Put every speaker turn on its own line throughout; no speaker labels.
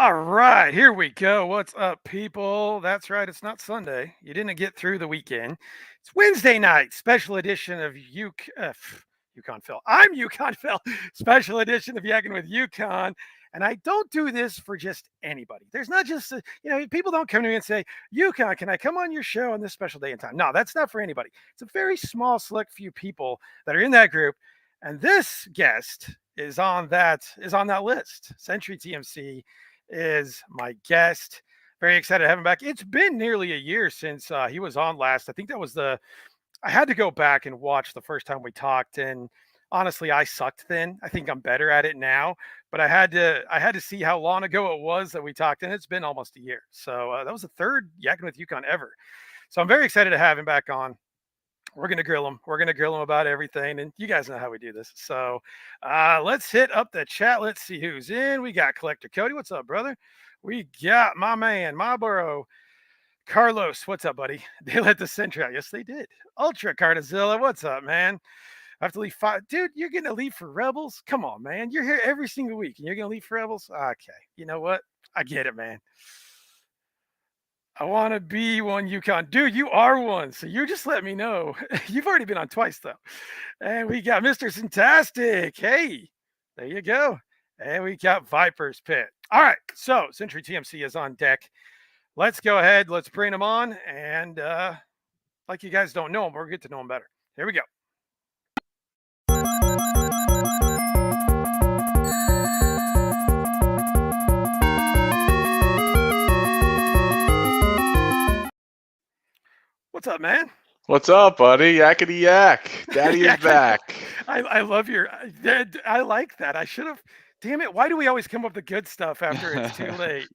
All right, here we go. What's up, people? That's right, it's not Sunday. You didn't get through the weekend. It's Wednesday night, special edition of Yukon Phil. I'm Yukon Phil, special edition of Yakin with Yukon. And I don't do this for just anybody. There's not just, people don't come to me and say, Yukon, can I come on your show on this special day and time? No, that's not for anybody. It's a very small, select few people that are in that group. And this guest is on that list. Sentri Tmc is my guest. Very excited to have him back. It's been nearly a year since he was on last. I think that was I had to go back and watch the first time we talked. And honestly, I sucked then. I think I'm better at it now. But I had to see how long ago it was that we talked. And it's been almost a year. So that was the third Yakin with Yukon ever. So I'm very excited to have him back on. We're gonna grill him. We're gonna grill him about everything, and you guys know how we do this. So, let's hit up the chat. Let's see who's in. We got Collector Cody. What's up, brother? We got my man, my bro, Carlos. What's up, buddy? They let the Sentry out. Yes, they did. Ultra Cardazilla. What's up, man? I have to leave five. Dude, you're gonna leave for Rebels? Come on, man. You're here every single week, and you're gonna leave for Rebels? Okay. You know what? I get it, man. I want to be one Yukon. Dude, you are one. So you just let me know. You've already been on twice, though. And we got Mr. Fantastic. Hey, there you go. And we got Viper's Pit. All right. So Sentry TMC is on deck. Let's go ahead. Let's bring him on. And like you guys don't know him, we'll get to know him better. Here we go. What's up, man?
What's up, buddy? Yakety yak. Daddy is back.
I love I like that. I should have. Damn it. Why do we always come up with the good stuff after it's too late?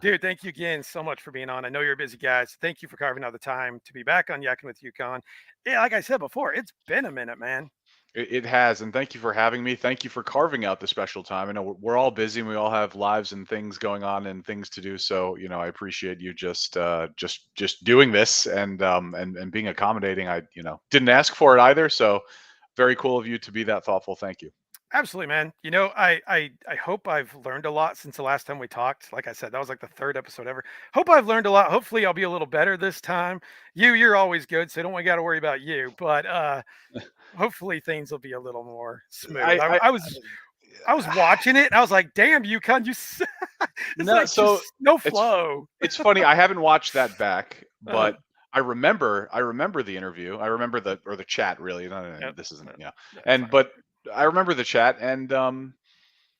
Dude, thank you again so much for being on. I know you're a busy guy. So thank you for carving out the time to be back on Yakin with Yukon. Yeah, like I said before, it's been a minute, man.
It has, and thank you for having me. Thank you for carving out the special time. I know we're all busy and we all have lives and things going on and things to do. So, I appreciate you just doing this and being accommodating. I, didn't ask for it either. So very cool of you to be that thoughtful. Thank you.
Absolutely, man. I hope I've learned a lot since the last time we talked. Like I said, that was like the third episode ever. Hope I've learned a lot. Hopefully I'll be a little better this time. You're always good, so don't got to worry about you. But hopefully things will be a little more smooth. I was watching it and I was like, damn, Yukon, it's
no,
like
so
no flow.
It's funny. I haven't watched that back, but I remember the interview. I remember the chat really. No, this isn't, but I remember the chat, and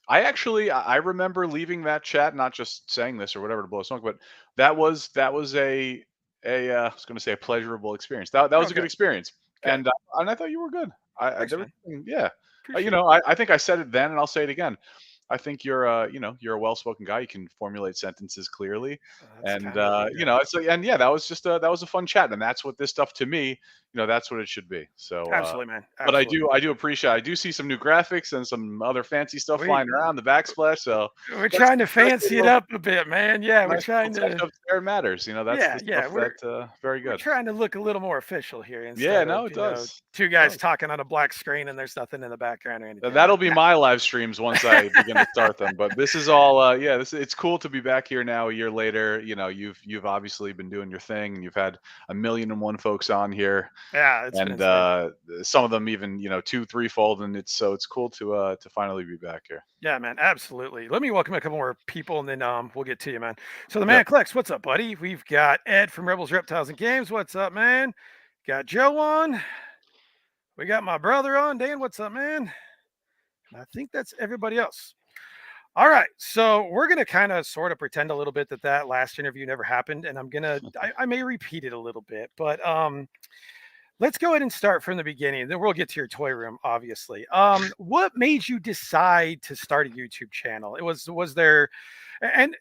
I remember leaving that chat, not just saying this or whatever to blow smoke, but that was I was going to say a pleasurable experience. That was a good experience, and I thought you were good. Yeah. I think I said it then, and I'll say it again. I think you're you're a well-spoken guy. You can formulate sentences clearly, and that was that was a fun chat, and that's what this stuff to me, that's what it should be. So
absolutely, man.
Absolutely. But I do appreciate. I do see some new graphics and some other fancy stuff flying around the backsplash. So
we're trying to fancy it up a bit, man. Yeah, we're trying to.
There matters, that's very good.
We're trying to look a little more official here.
It does.
Two guys talking on a black screen and there's nothing in the background or anything.
That'll be my live streams once I begin to start them. But this is all, it's cool to be back here now a year later. You've obviously been doing your thing, and you've had 1,000,001 folks on here.
Yeah,
some of them even 2, 3-fold, and it's cool to finally be back here.
Yeah, man, absolutely. Let me welcome a couple more people, and then we'll get to you, man. So the man collects. What's up, buddy? We've got Ed from Rebels, Reptiles, and Games. What's up, man? Got Joe on. We got my brother on. Dan, what's up, man? And I think that's everybody else. All right, so we're gonna kind of sort of pretend a little bit that last interview never happened, and I may repeat it a little bit, but let's go ahead and start from the beginning. Then we'll get to your toy room, obviously. What made you decide to start a YouTube channel? Was there, and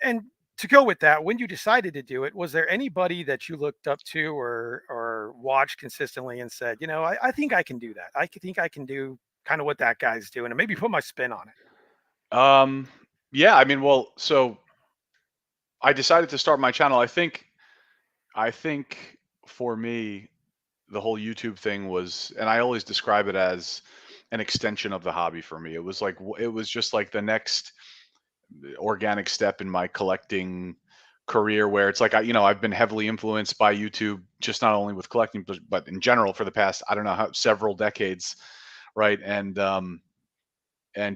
to go with that, when you decided to do it, was there anybody that you looked up to or watched consistently and said, I think I can do that. I think I can do kind of what that guy's doing and maybe put my spin on it.
Yeah, I mean, well, so I decided to start my channel. I think for me, the whole YouTube thing was, and I always describe it as an extension of the hobby for me. It was just like the next organic step in my collecting career where it's like I've been heavily influenced by YouTube, just not only with collecting but in general for the past, I don't know, how several decades, right? And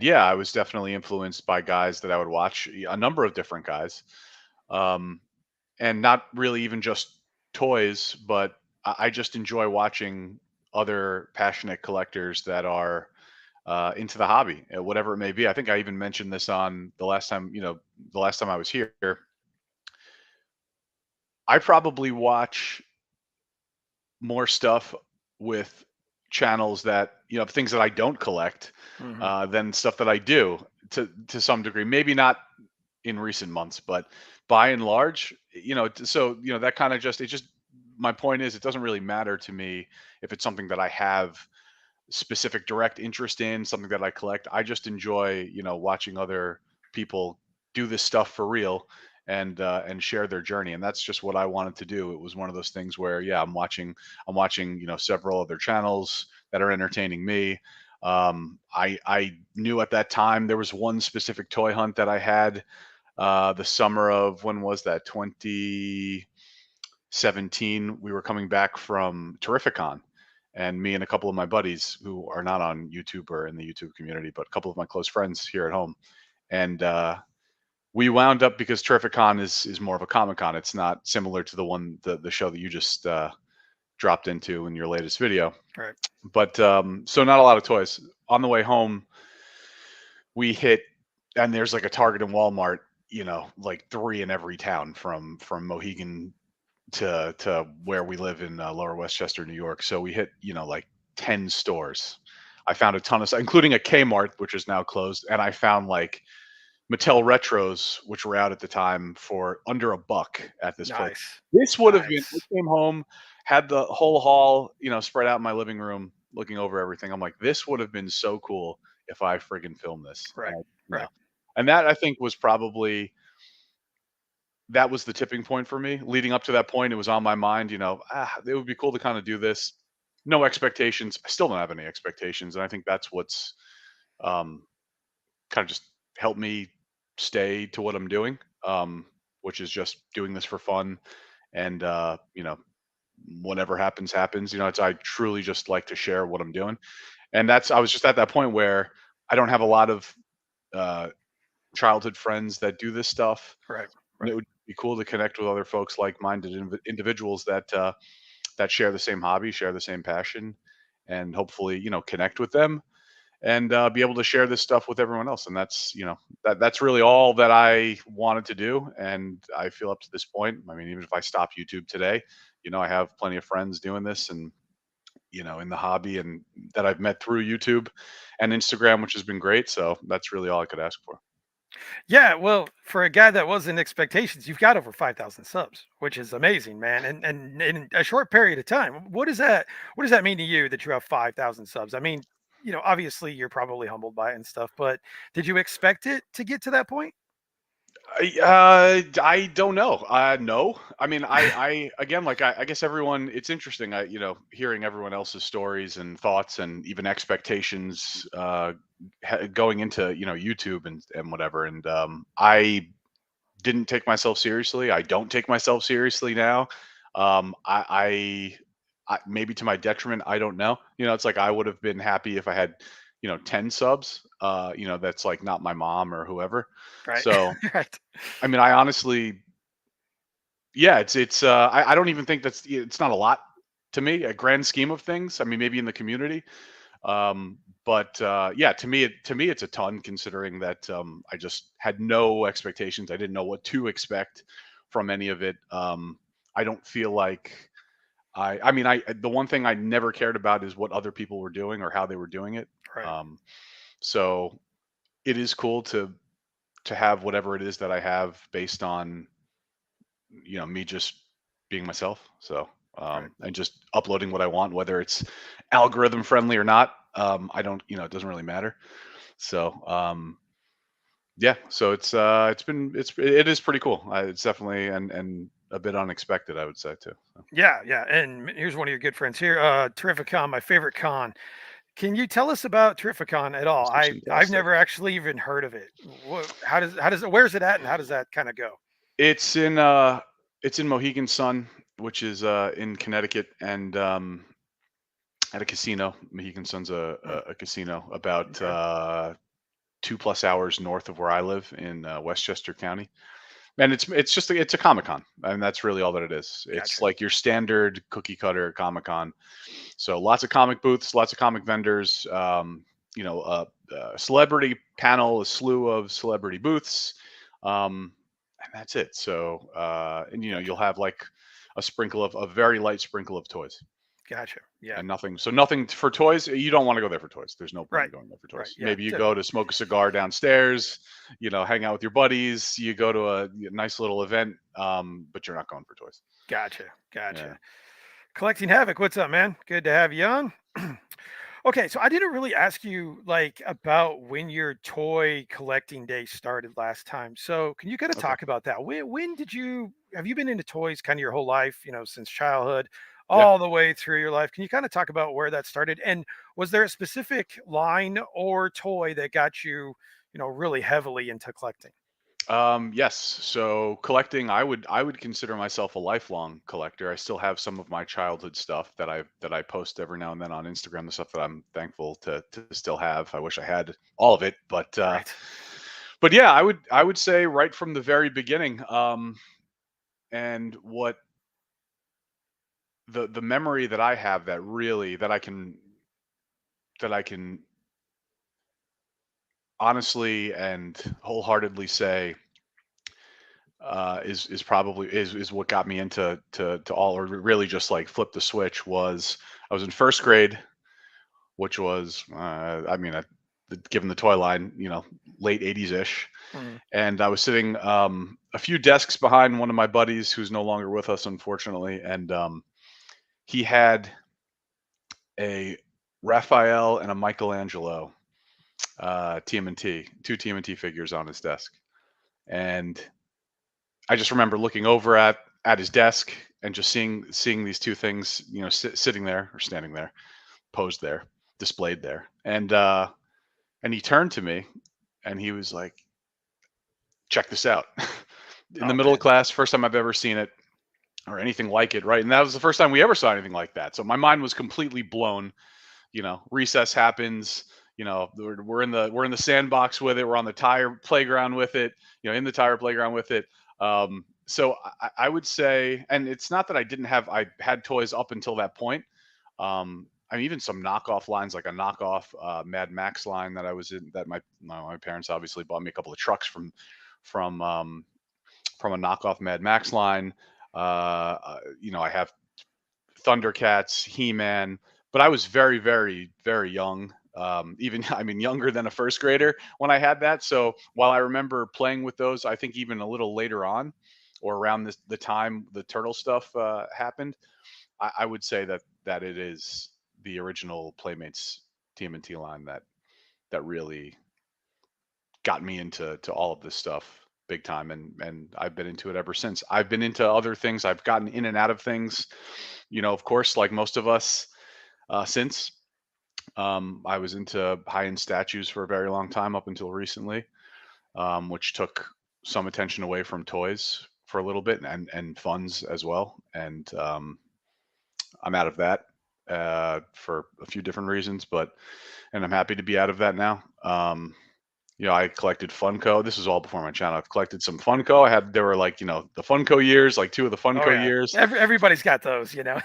yeah, I was definitely influenced by guys that I would watch, a number of different guys. Um and not really even just toys, but I just enjoy watching other passionate collectors that are into the hobby, whatever it may be. I think I even mentioned this on the last time I was here. I probably watch more stuff with channels that things that I don't collect
Hmm.
than stuff that I do to some degree. Maybe not in recent months, but by and large, so that kind of just it just my point is it doesn't really matter to me if it's something that I have specific direct interest in, something that I collect. I just enjoy, watching other people do this stuff for real and share their journey. And that's just what I wanted to do. It was one of those things where, yeah, I'm watching, several other channels that are entertaining me. I knew at that time there was one specific toy hunt that I had the summer of, when was that? 2017. We were coming back from Terrificon, and me and a couple of my buddies who are not on YouTube or in the YouTube community, but a couple of my close friends here at home, and we wound up, because Terrificon is more of a Comic Con. It's not similar to the show that you just dropped into in your latest video.
Right.
But so not a lot of toys. On the way home, we hit, and there's like a Target and Walmart, like three in every town from Mohegan to where we live in Lower Westchester, New York. So we hit, like 10 stores. I found a ton of stuff, including a Kmart, which is now closed, and I found like Mattel retros, which were out at the time for under $1 at this place.
Nice.
This would have been. I
Nice.
came home, had the whole haul, spread out in my living room, looking over everything. I'm like, this would have been so cool if I friggin' filmed this.
Right. Right.
And that I think was probably that was the tipping point for me. Leading up to that point, it was on my mind. It would be cool to kind of do this. No expectations. I still don't have any expectations, and I think that's what's um, kind of just helped me stay to what I'm doing, which is just doing this for fun. And whatever happens, happens. I truly just like to share what I'm doing, and I was just at that point where I don't have a lot of uh, childhood friends that do this stuff,
Right.
and it
Right.
would be cool to connect with other folks, like-minded individuals that share the same hobby, share the same passion, and hopefully, connect with them and be able to share this stuff with everyone else. And that's really all that I wanted to do. And I feel up to this point, I mean, even if I stop YouTube today, I have plenty of friends doing this and in the hobby, and that I've met through YouTube and Instagram, which has been great. So that's really all I could ask for.
Yeah, well, for a guy that was in expectations, you've got over 5,000 subs, which is amazing, man. And in a short period of time, what does that mean to you that you have 5,000 subs? I mean, obviously you're probably humbled by it and stuff, but did you expect it to get to that point?
I don't know. No, I mean, I again, like I guess everyone. It's interesting. Hearing everyone else's stories and thoughts and even expectations going into YouTube and whatever. And I didn't take myself seriously. I don't take myself seriously now. Maybe to my detriment. I don't know. It's like I would have been happy if I had 10 subs. That's like not my mom or whoever.
Right.
So
Right.
I mean, I honestly, yeah, I don't even think it's not a lot to me, a grand scheme of things. I mean, maybe in the community, um, but yeah, to me, it's a ton considering that I just had no expectations. I didn't know what to expect from any of it. I don't feel like I mean, the one thing I never cared about is what other people were doing or how they were doing it.
Right.
Um, so it is cool to have whatever it is that I have based on me just being myself. So
Right.
and just uploading what I want, whether it's algorithm friendly or not. I don't, it doesn't really matter. So yeah, so it is pretty cool. It's definitely and a bit unexpected, I would say too. So.
Yeah, yeah. And here's one of your good friends here. Terrific Con, my favorite con. Can you tell us about Terrificon at all?
Mr.
I've
Fantastic.
never actually even heard of it. How does it, where's it at and how does that kind of go?
It's in Mohegan Sun, which is in Connecticut, and at a casino. Mohegan Sun's
Hmm,
a casino about
okay,
2+ hours north of where I live in Westchester County. And it's a Comic Con, and that's really all that it is. It's
gotcha.
like your standard cookie cutter Comic Con. So lots of comic booths, lots of comic vendors. Celebrity panel, a slew of celebrity booths, and that's it. So and
Gotcha.
you'll have like a very light sprinkle of toys
Gotcha. Yeah.
and nothing. So nothing for toys. You don't want to go there for toys. There's no point
Right.
in going there for
Right.
toys.
Yeah.
Maybe you go to smoke a cigar downstairs, hang out with your buddies. You go to a nice little event, but you're not going for toys.
Gotcha.
Yeah.
Gotcha. Collecting Havoc, what's up, man? Good to have you on. Okay, so I didn't really ask you like about when your toy collecting day started last time. So can you kind of
Okay.
talk about that? When did you have you been into toys kind of your whole life, since childhood
Yeah.
all the way through your life? Can you kind of talk about where that started? And was there a specific line or toy that got you, really heavily into collecting?
Yes. So collecting, I would consider myself a lifelong collector. I still have some of my childhood stuff that I post every now and then on Instagram. The stuff that I'm thankful to still have. I wish I had all of it,
Right.
but yeah, I would say right from the very beginning. And what the memory that I have that really that I can honestly and wholeheartedly say is probably is what got me into to all or really just like flip the switch was I was in first grade, which was given the toy line, late 80s ish,
Mm,
and I was sitting a few desks behind one of my buddies who's no longer with us unfortunately, and he had a Raphael and a Michelangelo TMNT, two TMNT figures on his desk, and I just remember looking over at his desk and just seeing these two things, sitting there or standing there, posed there, displayed there, and he turned to me and he was like, "Check this out." In the
oh
middle of
man.
class, first time I've ever seen it or anything like it, right? And that was the first time we ever saw anything like that. So my mind was completely blown. Recess happens. We're in the sandbox with it. We're on the tire playground with it. In the tire playground with it. So I would say, and it's not that I had toys up until that point. I mean, even some knockoff lines, like a knockoff Mad Max line that I was in, that my parents obviously bought me a couple of trucks from um, from a knockoff Mad Max line. I have Thundercats, He-Man, but I was very, very, very young. Even I mean, younger than a first grader when I had that. So while I remember playing with those, I think even a little later on, or around the time the turtle stuff happened, I would say that it is the original Playmates TMNT line that really got me into all of this stuff big time, and I've been into it ever since. I've been into other things. I've gotten in and out of things, of course, like most of us, since I was into high-end statues for a very long time up until recently, which took some attention away from toys for a little bit and funds as well. And I'm out of that for a few different reasons, and I'm happy to be out of that now. I collected Funko. This was all before my channel. I've collected some Funko. There were like, the Funko years, like two of the
Oh
Funko
yeah.
years.
Everybody's got those.
Yeah,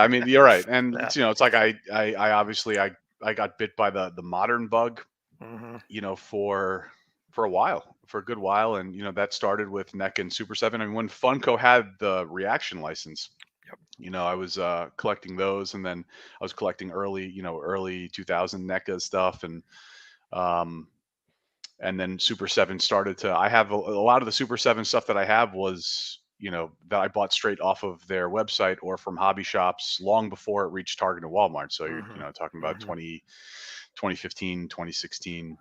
I mean, you're right. And
Yeah.
it's like I obviously I got bit by the modern bug,
Hmm.
for a while, for a good while. And that started with NEC and Super 7. I mean, when Funko had the reaction license,
Yep.
I was collecting those, and then I was collecting early 2000 NECA stuff, um and then Super 7 started to I have a lot of the Super 7 stuff that I have was, that I bought straight off of their website or from hobby shops long before it reached Target and Walmart. So you're,
Hmm.
talking about
Hmm.
2015, 2016,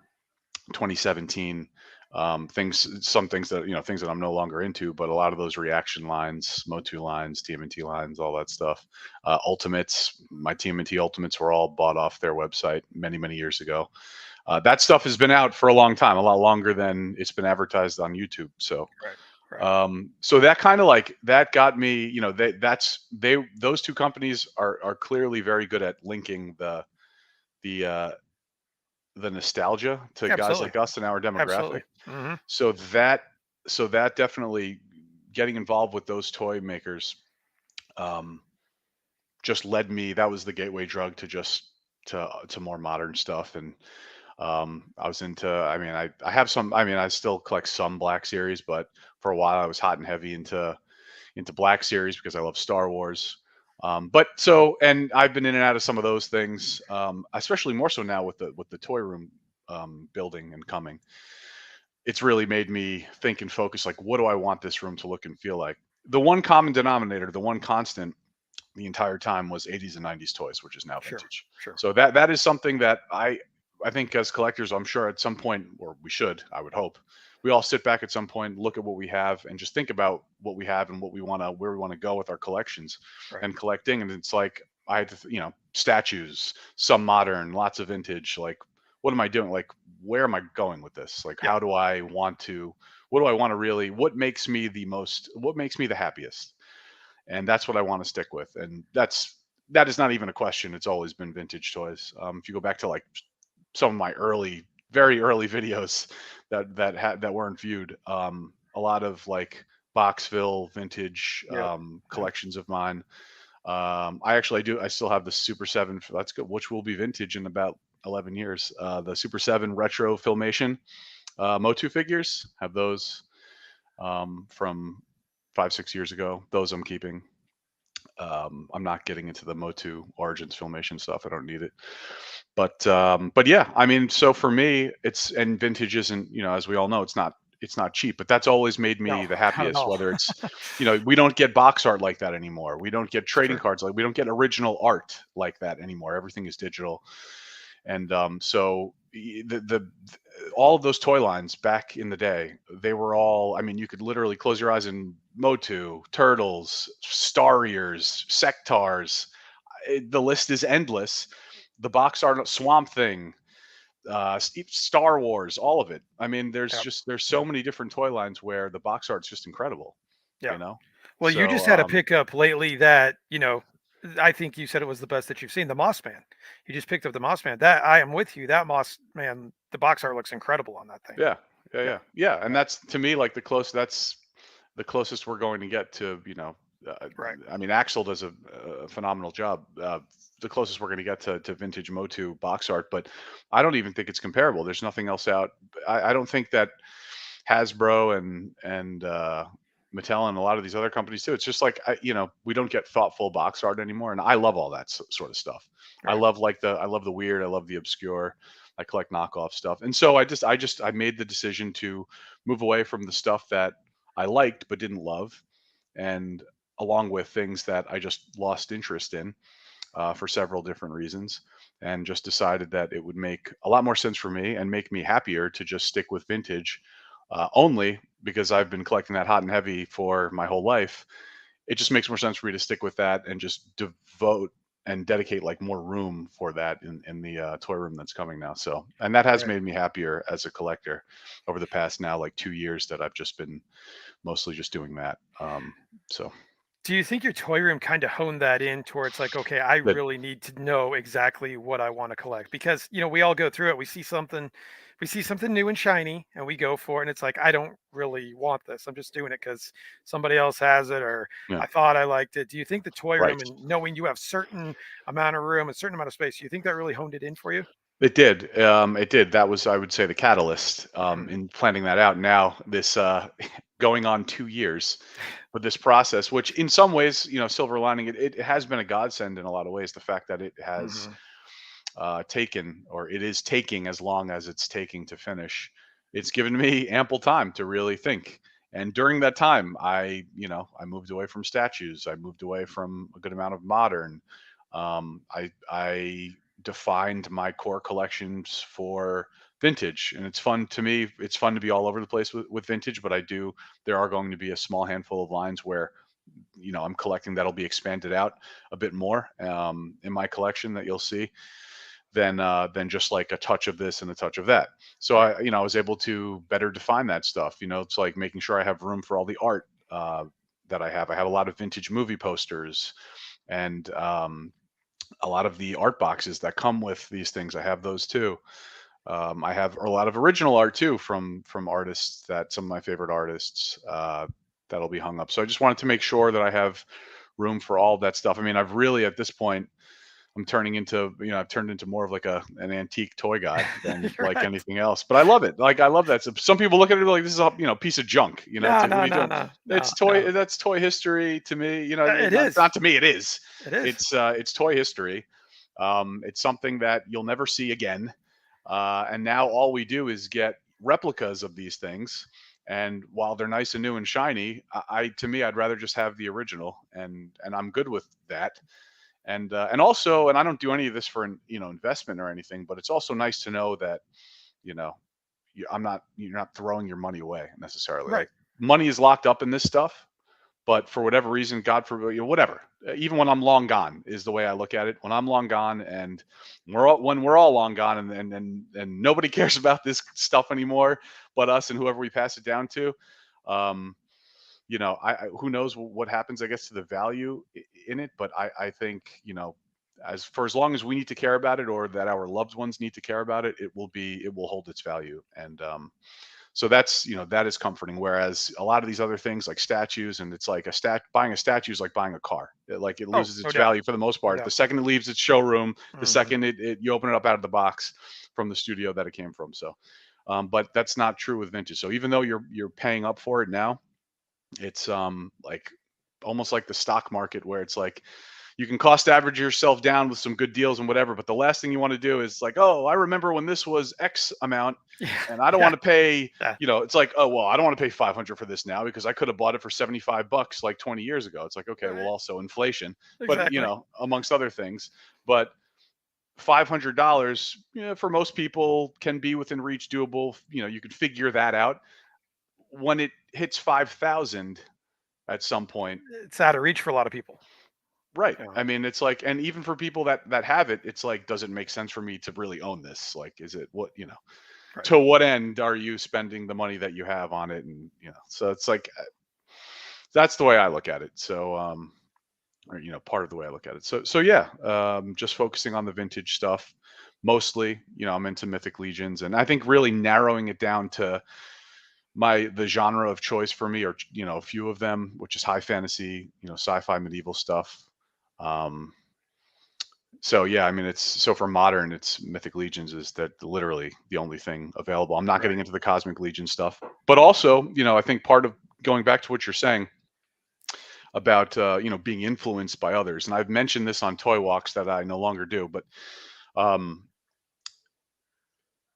2017. some things that things that I'm no longer into, but a lot of those reaction lines, Motu lines, TMNT lines, all that stuff. Ultimates, my TMNT Ultimates were all bought off their website many years ago. That stuff has been out for a long time, a lot longer than it's been advertised on YouTube. So
Right. Right.
so that kind of like that got me, those two companies are clearly very good at linking the uh the nostalgia to guys
Absolutely.
like us in our demographic.
Absolutely. Hmm.
So that so that definitely, getting involved with those toy makers, um just led me, that was the gateway drug to just to more modern stuff. And I was into, I have some, I still collect some Black Series, but for a while I was hot and heavy into Black Series because I love Star Wars. But so, and I've been in and out of some of those things, especially more so now with the toy room building and coming. It's really made me think and focus, like, what do I want this room to look and feel like? The one common denominator, the one constant the entire time, was 80s and 90s toys, which is now
Sure.
vintage.
Sure.
So that is something that I think as collectors, I'm sure at some point, or we should, I would hope, we all sit back at some point, look at what we have, and just think about what we have and what we want to, where we want to go with our collections
Right.
and collecting. And it's like I had to, statues, some modern, lots of vintage. Like, what am I doing? Like, where am I going with this? Like,
Yeah.
how do I want to? What do I want to really? What makes me the most? What makes me the happiest? And that's what I want to stick with. And that is not even a question. It's always been vintage toys. If you go back to like some of my early, very early videos that weren't viewed, a lot of like Boxville vintage
Yep. Yep.
collections of mine. I still have the Super 7, that's good, which will be vintage in about 11 years. The Super 7 retro filmation Motu figures, have those from 5 6 years ago. Those I'm keeping. I'm not getting into the Motu Origins Filmation stuff. I don't need it. But yeah, I mean, so for me, it's, and vintage isn't, as we all know, it's not cheap. But that's always made
No,
me the
not at
happiest.
all.
Whether it's, we don't get box art like that anymore. We don't get trading
Sure.
cards, like we don't get original art like that anymore. Everything is digital. And so all of those toy lines back in the day, they were all, I mean, you could literally close your eyes and Motu, Turtles, Stariers, Sectars. The list is endless. The box art, Swamp Thing, Star Wars, all of it. I mean,
Yep.
there's so
Yep.
many different toy lines where the box art's just incredible,
Yeah.
you know.
Well, you
So
just had a pickup lately that, I think you said it was the best that you've seen, the Moss Man. You just picked up the Moss Man. That I am with you. That Moss Man, the box art looks incredible on that thing.
yeah, yeah,
Yeah.
yeah, yeah. And
Yeah.
that's, to me, like that's the closest we're going to get to,
Right.
I mean, Axel does a phenomenal job. The closest we're going to get to vintage Motu box art, but I don't even think it's comparable. There's nothing else out. I don't think that Hasbro and Mattel and a lot of these other companies too. It's just like, we don't get thoughtful box art anymore, and I love all that sort of stuff.
Right.
I love the weird, I love the obscure. I collect knockoff stuff, and so I made the decision to move away from the stuff that I liked but didn't love, and along with things that I just lost interest in for several different reasons, and just decided that it would make a lot more sense for me and make me happier to just stick with vintage, only because I've been collecting that hot and heavy for my whole life. It just makes more sense for me to stick with that and just devote and dedicate like more room for that in the toy room that's coming now. So, and that has
Right.
made me happier as a collector over the past now like 2 years that I've just been mostly just doing that. So
Do you think your toy room kind of honed that in towards like, okay, I
that
really need to know exactly what I want to collect? Because, we all go through it. We see something new and shiny and we go for it. And it's like, I don't really want this. I'm just doing it because somebody else has it or
yeah,
I thought I liked it. Do you think the toy
right.
room and knowing you have certain amount of room, a certain amount of space, do you think that really honed it in for you?
It did. It did. That was, I would say, the catalyst
Mhm.
in planning that out. Now, this going on 2 years with this process, which in some ways, silver lining, it has been a godsend in a lot of ways. The fact that it has
Mhm.
taken, or it is taking as long as it's taking to finish, it's given me ample time to really think. And during that time, I moved away from statues. I moved away from a good amount of modern. I defined my core collections for vintage, and it's fun to me. It's fun to be all over the place with vintage, but there are going to be a small handful of lines where I'm collecting that'll be expanded out a bit more in my collection that you'll see than just like a touch of this and a touch of that. So
Right.
I was able to better define that stuff. It's like making sure I have room for all the art that I have. I have a lot of vintage movie posters and a lot of the art boxes that come with these things. I have those too. I have a lot of original art too from artists that some of my favorite artists that'll be hung up. So I just wanted to make sure that I have room for all that stuff. I mean, I've really at this point I'm turning into, I've turned into more of like an antique toy guy than
You're
like
right.
anything else. But I love it. Like I love that. So some people look at it like this is a piece of junk. It's
No,
like what
no,
are you
no,
doing?
no,
It's
no,
toy.
no.
That's toy history to me.
It
Not,
is.
not to me. It is.
It is.
It's toy history. It's something that you'll never see again. And now all we do is get replicas of these things. And while they're nice and new and shiny, to me, I'd rather just have the original, and I'm good with that. And also, and I don't do any of this for an investment or anything, but it's also nice to know that you know you're not throwing your money away necessarily.
Right.
Like money is locked up in this stuff, but for whatever reason, God forbid, whatever. Even when I'm long gone, is the way I look at it. When I'm long gone, and when we're all long gone, and nobody cares about this stuff anymore, but us and whoever we pass it down to. Um, I who knows what happens, I guess, to the value in it, but I think as long as we need to care about it, or that our loved ones need to care about it, it will hold its value, and so that's that is comforting. Whereas a lot of these other things like statues, and it's like buying a statue is like buying a car. It
Oh,
loses
no
its
doubt.
value for the most
No
part. The
doubt.
second it leaves its showroom, the
Hmm.
second you open it up out of the box from the studio that it came from. So, but that's not true with vintage. So even though you're paying up for it now, it's like almost like the stock market where it's like you can cost average yourself down with some good deals and whatever, but the last thing you want to do is like, oh, I remember when this was X amount,
Yeah.
and I don't
Yeah.
want to pay.
Yeah.
It's like, oh well, I don't want to pay 500 for this now because I could have bought it for $75 like 20 years ago. It's like, okay, well,
Right.
also inflation, but
Exactly.
amongst other things, but $500, for most people can be within reach, doable. You could figure that out. When it hits 5,000 at some point.
It's out of reach for a lot of people.
Right.
You know.
I mean, it's like, and even for people that have it, it's like, does it make sense for me to really own this? Like, is it
Right.
to what end are you spending the money that you have on it? And so it's like that's the way I look at it. So, or part of the way I look at it. So yeah, just focusing on the vintage stuff mostly. I'm into Mythic Legions, and I think really narrowing it down to the genre of choice for me, or a few of them, which is high fantasy, sci-fi, medieval stuff. Um, so yeah, I mean, it's so for modern, it's Mythic Legions is that literally the only thing available. I'm not
Right.
getting into the Cosmic Legion stuff, but also, I think part of going back to what you're saying about being influenced by others, and I've mentioned this on toy walks that I no longer do, but um,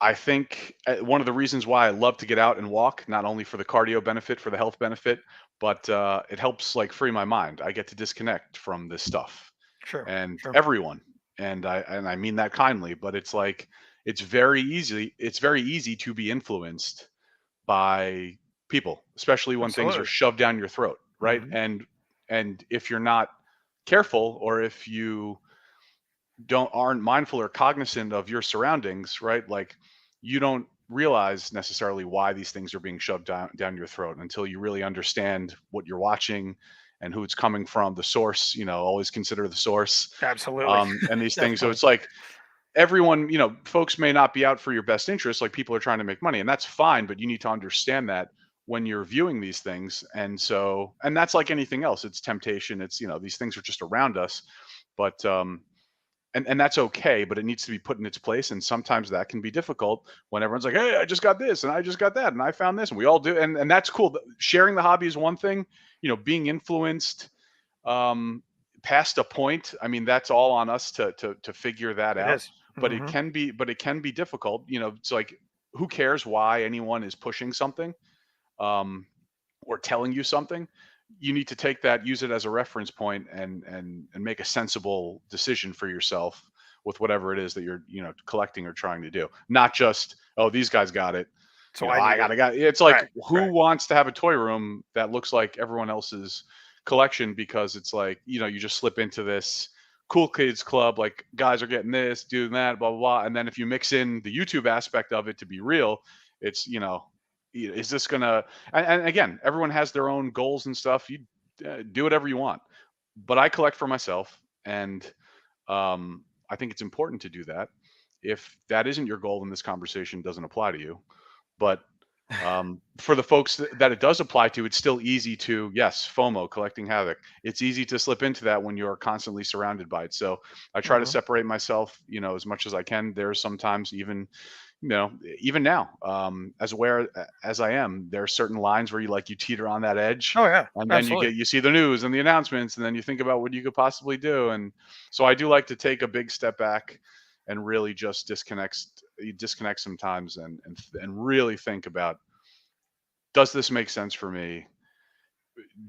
I think one of the reasons why I love to get out and walk, not only for the cardio benefit, for the health benefit, but it helps like free my mind. I get to disconnect from this stuff
Sure.
and
Sure.
everyone, and I mean that kindly. But it's like it's very easy. It's very easy to be influenced by people, especially when things are
Absolutely.
shoved down your throat, right?
Hmm.
And if you're not careful, or if you aren't mindful or cognizant of your surroundings, right? Like you don't realize necessarily why these things are being shoved down your throat until you really understand what you're watching and who it's coming from, the source. Always consider the source,
Absolutely.
and these things. So
Definitely.
it's like everyone, folks may not be out for your best interest. Like people are trying to make money, and that's fine. But you need to understand that when you're viewing these things. And that's like anything else. It's temptation. It's these things are just around us, but and that's okay, but it needs to be put in its place. And sometimes that can be difficult when everyone's like, hey, I just got this and I just got that and I found this, and we all do. And that's cool. Sharing the hobby is one thing. Being influenced um past a point, I mean, that's all on us to figure that
It
out.
is.
But it
Hmm.
can be difficult. It's like, who cares why anyone is pushing something? um or telling you something. You need to take that, use it as a reference point, and make a sensible decision for yourself with whatever it is that you're, collecting or trying to do. Not just, oh, these guys got it.
So I
I
need it.
gotta got. It's like,
Right.
who
Right.
wants to have a toy room that looks like everyone else's collection, because it's like, you just slip into this cool kids club, like guys are getting this, doing that, blah blah blah, and then if you mix in the YouTube aspect of it to be real, it's, is this gonna? And again, everyone has their own goals and stuff. You do whatever you want, but I collect for myself, and I think it's important to do that. If that isn't your goal, then this conversation doesn't apply to you. But for the folks that it does apply to, it's still easy to, yes, FOMO, collecting havoc. It's easy to slip into that when you're constantly surrounded by it. So I try to
Mhm.
separate myself, as much as I can. There's sometimes even, even now, as aware as I am, there are certain lines where you teeter on that edge,
Oh yeah,
and then
absolutely.
you see the news and the announcements, and then you think about what you could possibly do. And so I do like to take a big step back and really just disconnect sometimes, and really think about, does this make sense for me?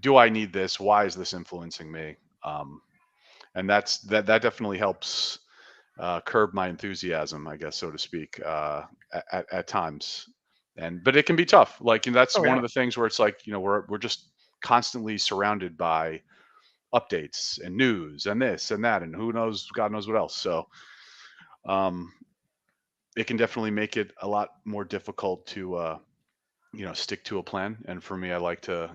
Do I need this? Why is this influencing me? Um, and that definitely helps curb my enthusiasm, I guess, so to speak, at times. But it can be tough. Like, that's
Oh
one
yeah.
of the things where it's like, we're just constantly surrounded by updates and news and this and that, and who knows, God knows what else. So um, it can definitely make it a lot more difficult to stick to a plan. And for me, I like to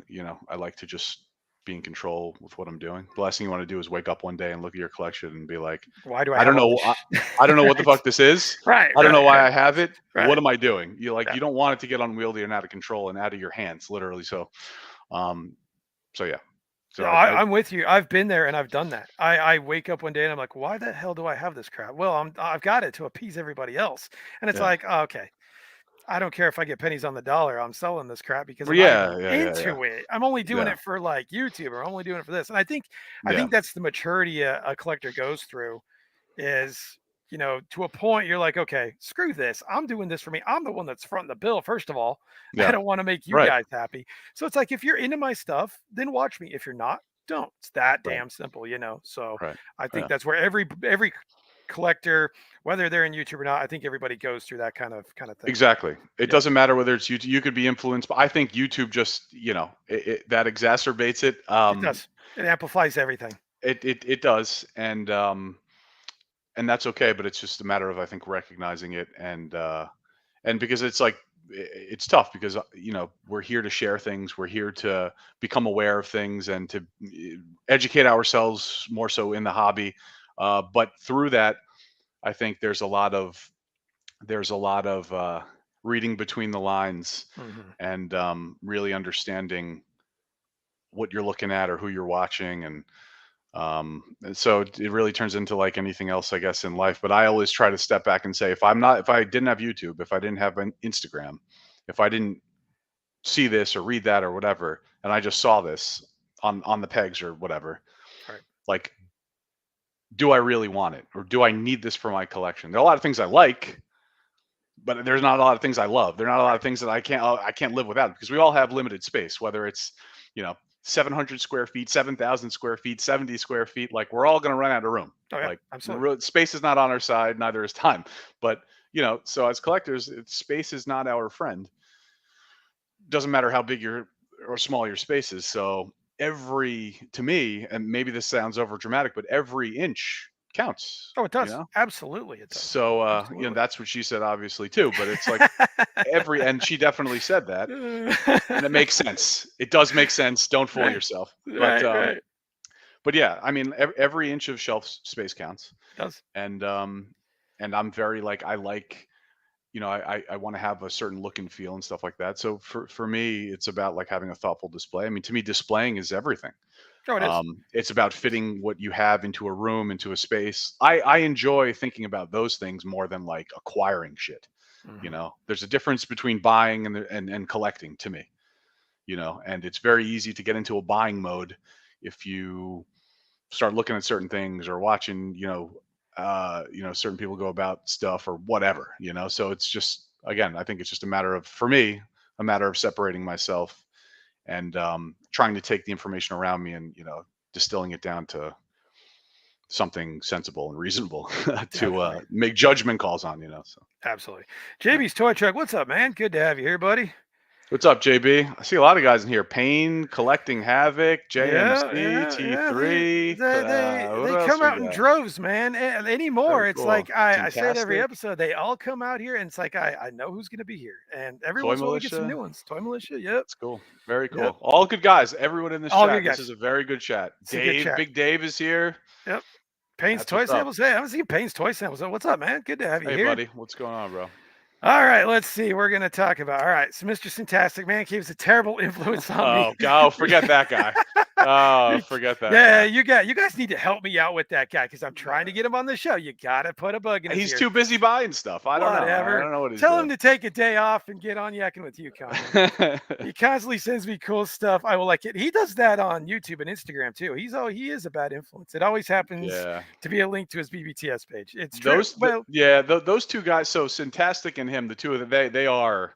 just be in control with what I'm doing. The last thing you want to do is wake up one day and look at your collection and be like,
Why do I
I
have
don't
all
know,
this?
I don't know what the
Right.
fuck this is.
Right.
I don't know
Right.
why
Right.
I have it. What
Right.
am I doing?
Yeah.
You don't want it to get unwieldy and out of control and out of your hands, literally. Um, so yeah. So
No,
I
I'm with you. I've been there and I've done that. I wake up one day and I'm like, why the hell do I have this crap? Well, I've got it to appease everybody else, and it's
yeah.
like, oh, okay, I don't care if I get pennies on the dollar. I'm selling this crap because
Well,
I'm not even
yeah.
into it. I'm only doing
Yeah.
it for like YouTube, or I'm only doing it for this. And I
Yeah.
think that's the maturity a collector goes through is, to a point you're like, okay, screw this. I'm doing this for me. I'm the one that's fronting the bill, first of all. I
Yeah.
don't want to make you
Right.
guys happy. So it's like, if you're into my stuff, then watch me. If you're not, don't. It's that
Right.
damn simple. So
Right.
I think
Yeah.
that's where every collector, whether they're in YouTube or not, I think everybody goes through that kind of thing.
Exactly. It
Yeah,
doesn't matter whether it's YouTube. You could be influenced, but I think YouTube just, that exacerbates it.
it does. It amplifies everything.
It does, and that's okay. But it's just a matter of, I think, recognizing it, and because it's like, it's tough because, we're here to share things. We're here to become aware of things and to educate ourselves more so in the hobby. But through that, I think there's a lot of reading between the lines,
Hmm.
and really understanding what you're looking at or who you're watching. And so it really turns into like anything else, I guess, in life. But I always try to step back and say, if I didn't have YouTube, if I didn't have an Instagram, if I didn't see this or read that or whatever, and I just saw this on the pegs or whatever,
Right.
like, do I really want it, or do I need this for my collection? There are a lot of things I like, but there's not a lot of things I love. There are not a lot
Right.
of things that I can't live without, because we all have limited space, whether it's, you know 700 square feet, 7,000 square feet, 70 square feet. Like, we're all going to run out of room.
Oh yeah,
Like,
absolutely.
space is not on our side, neither is time. But, so as collectors, space is not our friend. Doesn't matter how big your or small your space is. So to me, and maybe this sounds over dramatic, but every inch counts.
Oh, it
You
does.
know.
Absolutely, it does.
So
Absolutely.
that's what she said, obviously, too. But it's like, and she definitely said that, and it makes sense. It does make sense. Don't fool
Right.
yourself. But
Right. Right.
yeah, I mean, every inch of shelf space counts.
It does.
And I'm very, like, I like, I want to have a certain look and feel and stuff like that. So for me, it's about, like, having a thoughtful display. I mean, to me, displaying is everything.
Oh, it is.
It's about
It is.
fitting what you have into a room, into a space. I enjoy thinking about those things more than, like, acquiring shit.
Mhm.
There's a difference between buying and collecting, to me. And it's very easy to get into a buying mode if you start looking at certain things or watching, certain people go about stuff or whatever. So it's just, again, I think it's just a matter of, for me, a matter of separating myself, and trying to take the information around me and, distilling it down to something sensible and reasonable to
Definitely.
make judgment calls on. So
Absolutely.
yeah.
JB's Toy Truck, what's up, man? Good to have you here, buddy.
What's up, JB? I see a lot of guys in here. Pain, Collecting Havoc,
Yeah,
JMC,
yeah, yeah.
T3.
They
What else
come
we
out in
got?
droves, man. And anymore,
Very
it's
cool.
like I say it every
Fantastic.
episode. They all come out here, and it's like I know who's gonna be here. And every
Toy
once in a while, we get some
Militia.
new ones. Toy Militia, yep,
That's cool. Very
yep.
cool. All good guys. Everyone in this
All good
chat. This is
guys.
a very good chat.
It's a good
Dave,
chat.
Big Dave is here.
Yep. Payne's
That's
Toy
what's up.
Samples. Hey, I haven't seen Payne's Toy Samples. What's up, man? Good to have you
Hey,
here.
buddy. What's going on, bro?
All right, let's see. We're gonna talk about. All right, so Mr. Fantastic Man keeps a terrible influence on me.
Oh, go forget that guy. Oh,
You-
forget that
yeah,
guy.
you guys need to help me out with that guy because I'm trying to get him on the show. You gotta put a bug in his
He's
ear.
too busy buying stuff. I don't know. I
Whatever.
don't know what he's
Tell him
doing.
to take a day off and get on Yakking with Yukon. He constantly sends me cool stuff. I will like it. He does that on YouTube and Instagram too. He is a bad influence. It always happens
Yeah.
to be a link to his BBTS page. It's true. Well,
Those two guys. So Syntastic and him, the two of them, they are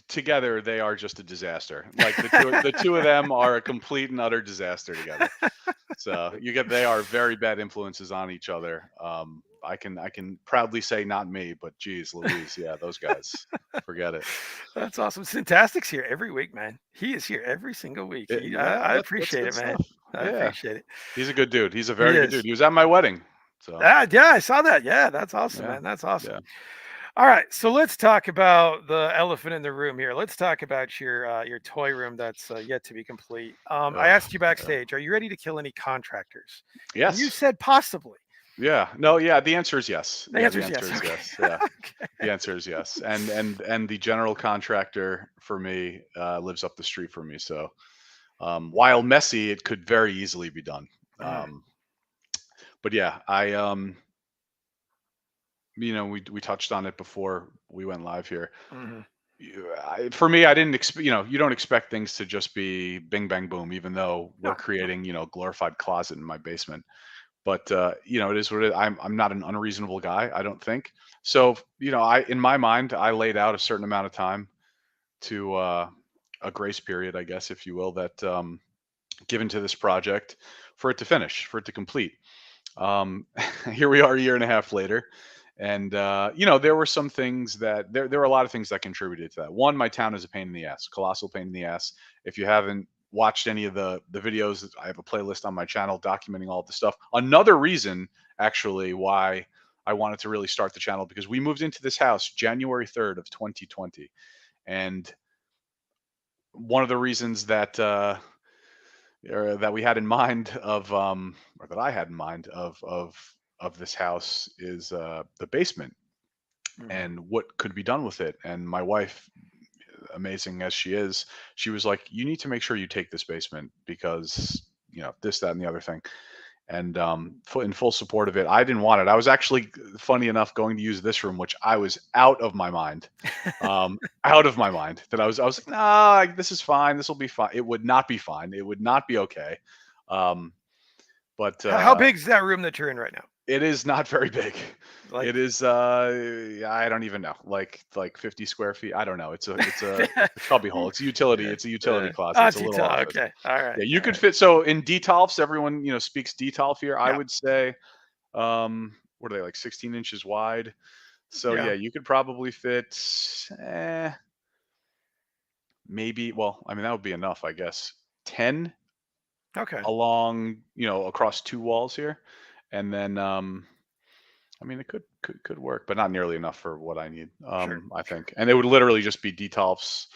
together. They are just a disaster. Like the two of them are a complete and utter disaster together. So they are very bad influences on each other. I can proudly say not me, but geez, Louise, yeah, those guys, forget it.
that's awesome. Syntastic's here every week, man. He is here every single week. I
That's
appreciate
good
it, man.
stuff.
I
Yeah,
appreciate it.
he's a good dude. He's a
He
very good
is.
dude. He was at my wedding. So
Yeah, I saw that. Yeah, that's awesome,
yeah,
man. That's awesome.
yeah,
All right, so let's talk about the elephant in the room here. Let's talk about your toy room that's yet to be complete. I
Ugh,
asked you
yeah.
backstage, are you ready to kill any contractors? And you
Yes.
said possibly.
Yeah. No. Yeah. The answer is yes.
The
Yeah.
answer
The
is
answer
yes.
is
Okay.
yes. Yeah.
Okay.
The answer is yes. And the general contractor for me lives up the street from me. So while messy, it could very easily be done.
Mm,
Um, but yeah, we touched on it before we went live here.
mhm.
For me, I didn't expect. You don't expect things to just be bing bang boom. Even though we're
No, no.
creating, glorified closet in my basement. But it is what it is. I'm not an unreasonable guy, I don't think. So I in my mind, I laid out a certain amount of time to a grace period, I guess, if you will, that given to this project for it to finish, for it to complete. Um, Here we are a year and a half later. And there were some things that there were a lot of things that contributed to that. One, my town is a pain in the ass, colossal pain in the ass. If you haven't watched any of the videos, I have a playlist on my channel documenting all of the stuff. Another reason, actually, why I wanted to really start the channel, because we moved into this house January 3rd of 2020, and one of the reasons that or that we had in mind of or that I had in mind of this house is the basement
Mhm.
and what could be done with it. And my wife, amazing as she is, she was like, "You need to make sure you take this basement because this, that, and the other thing." And in full support of it. I didn't want it. I was actually, funny enough, going to use this room, which I was out of my mind, out of my mind. That I was like, nah, this is fine. This will be fine. It would not be fine. It would not be okay. Um, but
How big is that room that you're in right now?
it is not very big.
Like,
It is I don't even know, like 50 square feet. I don't know. It's a cubby hole. It's a utility.
yeah.
It's a utility closet. It's a little office.
Okay. All right.
Yeah, you
All
could
right.
fit. So in detolfs, everyone speaks detolf here. I
Yeah.
would say, what are they, like 16 inches wide? So
Yeah.
yeah, you could probably fit, maybe. Well, I mean that would be enough, I guess. 10
Okay.
along, across two walls here, and then I mean, it could work, but not nearly enough for what I need.
Sure.
I
Sure.
think, and it would literally just be detolfs,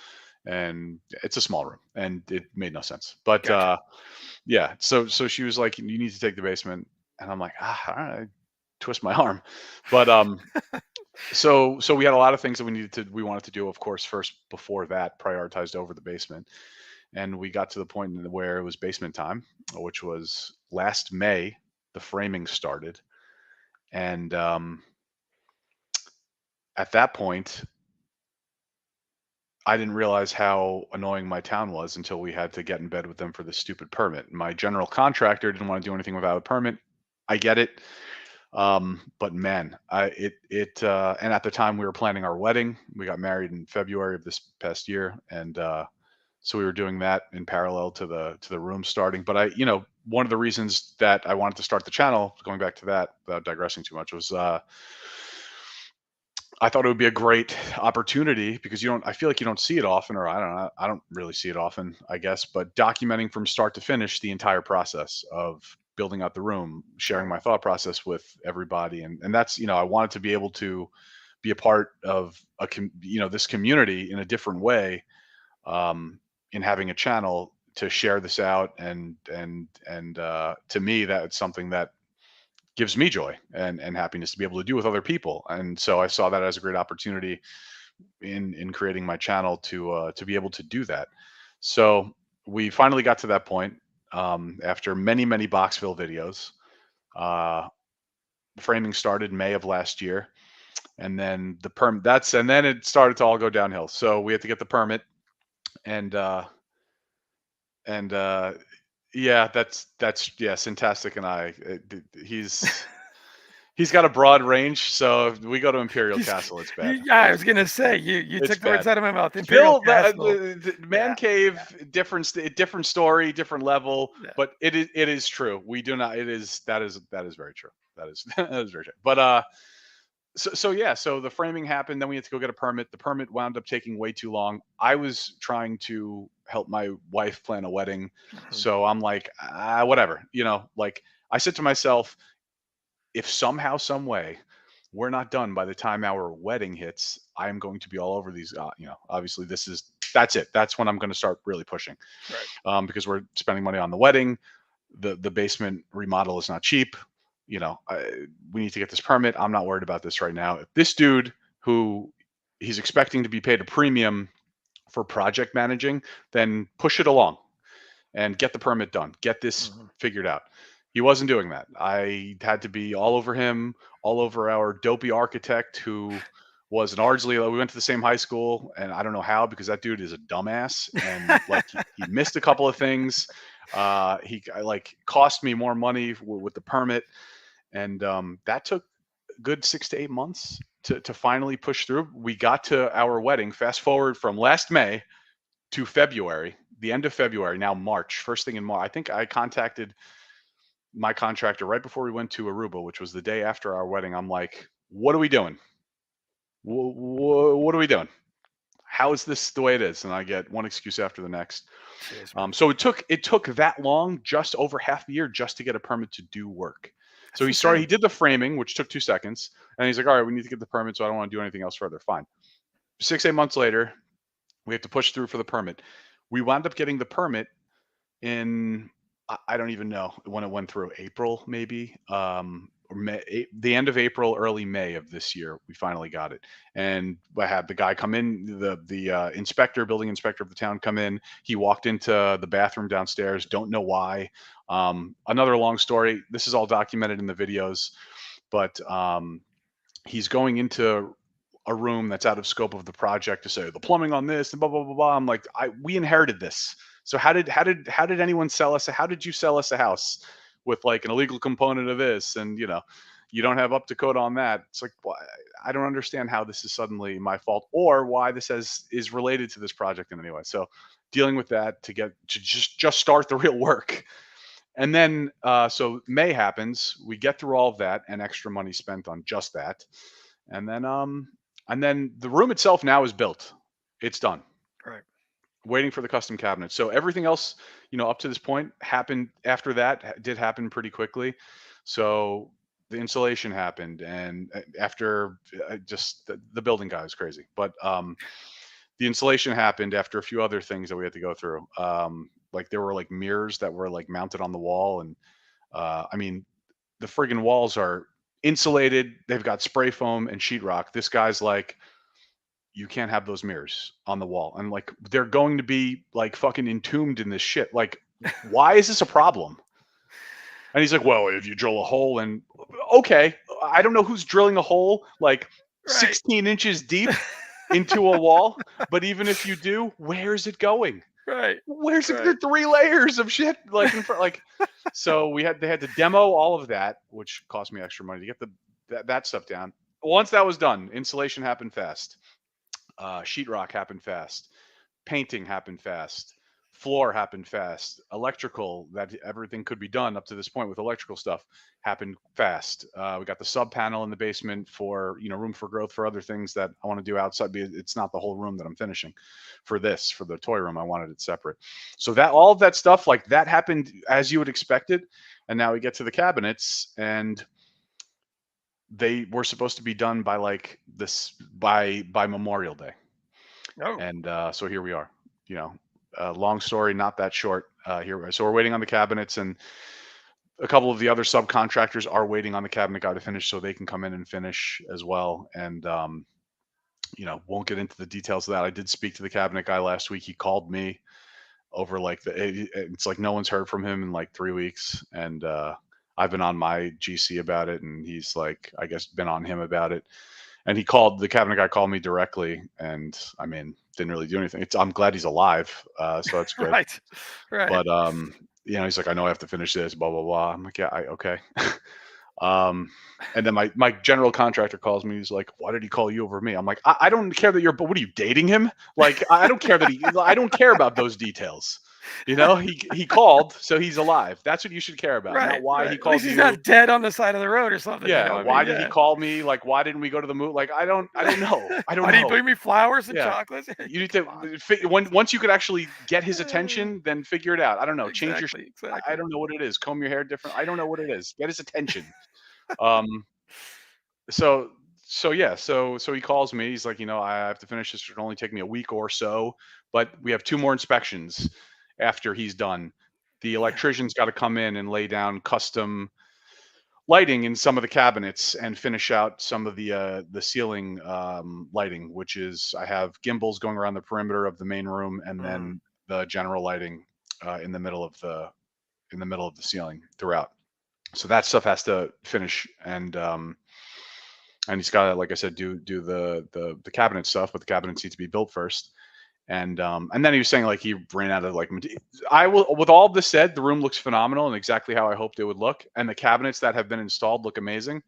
and it's a small room, and it made no sense. But
Gotcha.
yeah, so she was like, "You need to take the basement," and I'm like, all right, twist my arm. But so we had a lot of things that we wanted to do, of course, first before that, prioritized over the basement, and we got to the point where it was basement time, which was last May. The framing started, and at that point, I didn't realize how annoying my town was until we had to get in bed with them for this stupid permit. My general contractor didn't want to do anything without a permit. I get it. But man, and at the time we were planning our wedding. We got married in February of this past year, and so we were doing that in parallel to the room starting. But one of the reasons that I wanted to start the channel, going back to that, without digressing too much, was I thought it would be a great opportunity because I feel like you don't see it often, or I don't know, I don't really see it often, I guess, but documenting from start to finish the entire process of building out the room, sharing
Right.
my thought process with everybody. And that's, I wanted to be able to be a part of this community in a different way, um, in having a channel to share this out. And to me, that's something that gives me joy and happiness to be able to do with other people. And so I saw that as a great opportunity in creating my channel to be able to do that. So we finally got to that point, after many Boxville videos. Uh, Framing started May of last year, and then and then it started to all go downhill. So we had to get the permit, and and yeah, that's yeah, Fantastic. And he's he's got a broad range. So if we go to Imperial Castle, it's bad.
Yeah, I was gonna say you
It's
took the words
bad.
out of my mouth. Imperial
Phil,
Castle.
the man
Yeah,
cave,
yeah,
different story, different level,
yeah.
but it is true. We do not. It is that is very true. That is that is very true. But so yeah, so the framing happened. Then we had to go get a permit. The permit wound up taking way too long. I was trying to help my wife plan a wedding,
Mhm.
so I'm like, whatever. Like I said to myself, if somehow, some way, we're not done by the time our wedding hits, I am going to be all over these. Obviously, that's it. That's when I'm going to start really pushing,
Right.
because we're spending money on the wedding. The basement remodel is not cheap. We need to get this permit. I'm not worried about this right now. If this dude, who he's expecting to be paid a premium for project managing, then push it along and get the permit done. Get this
Mhm.
figured out. He wasn't doing that. I had to be all over him, all over our dopey architect who was an Ardsley. We went to the same high school, and I don't know how, because that dude is a dumbass, and like he missed a couple of things. He like cost me more money with the permit, and that took a good 6 to 8 months to finally push through. We got to our wedding. Fast forward from last May to February, the end of February, now March, first thing in March. I think I contacted my contractor right before we went to Aruba, which was the day after our wedding. I'm like, what are we doing? What are we doing? How is this the way it is? And I get one excuse after the next.
Jeez, man.
So it took that long, just over half a year, just to get a permit to do work. So
That's
he
insane.
did the framing, which took 2 seconds, and he's like, all right, we need to get the permit, so I don't want to do anything else further. Fine. 6 8 months later, we have to push through for the permit. We wound up getting the permit in, I don't even know when it went through. April, maybe, or the end of April, early May of this year. We finally got it, and I had the guy come in, the building inspector of the town, come in. He walked into the bathroom downstairs. Don't know why. Another long story. This is all documented in the videos, but he's going into a room that's out of scope of the project to say the plumbing on this and blah blah blah blah. I'm like, we inherited this. So how did anyone sell us? How did you sell us a house with like an illegal component of this? And you don't have up to code on that. It's like, why? I don't understand how this is suddenly my fault, or why this is related to this project in any way. So dealing with that to get to just start the real work. And then so May happens, we get through all of that, and extra money spent on just that. And then the room itself now is built. It's done.
Right.
Waiting for the custom cabinet. So everything else, up to this point, happened after that. Did happen pretty quickly. So the installation happened, and after just the building guy was crazy. But the installation happened after a few other things that we had to go through. Like there were like mirrors that were like mounted on the wall, and I mean, the friggin' walls are insulated. They've got spray foam and sheetrock. This guy's like, you can't have those mirrors on the wall. And like, they're going to be like fucking entombed in this shit. Like, why is this a problem? And he's like, well, if you drill a hole, and okay, I don't know who's drilling a hole like
Right.
16 inches deep into a wall, but even if you do, where's it going?
Right.
Where's it? There
Right.
are 3 layers of shit like in front, like. So they had to demo all of that, which cost me extra money to get that stuff down. Once that was done, insulation happened fast. Sheetrock happened fast. Painting happened fast. Floor happened fast. Electrical, that everything could be done up to this point with electrical stuff, happened fast. We got the sub panel in the basement for, room for growth for other things that I want to do outside. It's not the whole room that I'm finishing for this, for the toy room. I wanted it separate. So that all of that stuff like that happened as you would expect it. And now we get to the cabinets, and they were supposed to be done by like this by Memorial Day.
Oh,
And so here we are. You know, long story, not that short. Here we are. So we're waiting on the cabinets, and a couple of the other subcontractors are waiting on the cabinet guy to finish, so they can come in and finish as well. And won't get into the details of that. I did speak to the cabinet guy last week. He called me over like it's like no one's heard from him in like 3 weeks, and I've been on my GC about it, and he's like, I guess, been on him about it. And the cabinet guy called me directly, and I mean, didn't really do anything. I'm glad he's alive, so that's good.
right, right.
But he's like, I know I have to finish this, blah blah blah. I'm like, yeah, okay. um, and then my general contractor calls me. He's like, why did he call you over me? I'm like, I don't care that but what are you, dating him? Like, I don't care that I don't care about those details. He called, so he's alive. That's what you should care about,
Right,
not why
right.
he
At
called
least he's
you.
not dead on the side of the road or something. You
Yeah,
know what I
why
mean?
did he
Yeah.
call me? Like, why didn't we go to the moon? Like, I don't know. I don't
Why did he
know.
bring me flowers and
Yeah,
chocolates?
you need
Come
to
on.
once you could actually get his
Uh,
attention, then figure it out. I don't know. Change your.
exactly,
I
exactly.
don't know what it is. Comb your hair different. I don't know what it is. Get his attention. Um. So yeah. So he calls me. He's like, I have to finish this. It'll only take me a week or so, but we have two more inspections after he's done. The
Yeah.
electrician's got to come in and lay down custom lighting in some of the cabinets and finish out some of the ceiling lighting, which is I have gimbals going around the perimeter of the main room, and
Mm,
then the general lighting in the middle of the ceiling throughout. So that stuff has to finish, and he's got to, like I said, do the cabinet stuff, but the cabinets need to be built first. And then he was saying like he ran out of like I will, with all of this said, the room looks phenomenal and exactly how I hoped it would look, and the cabinets that have been installed look amazing.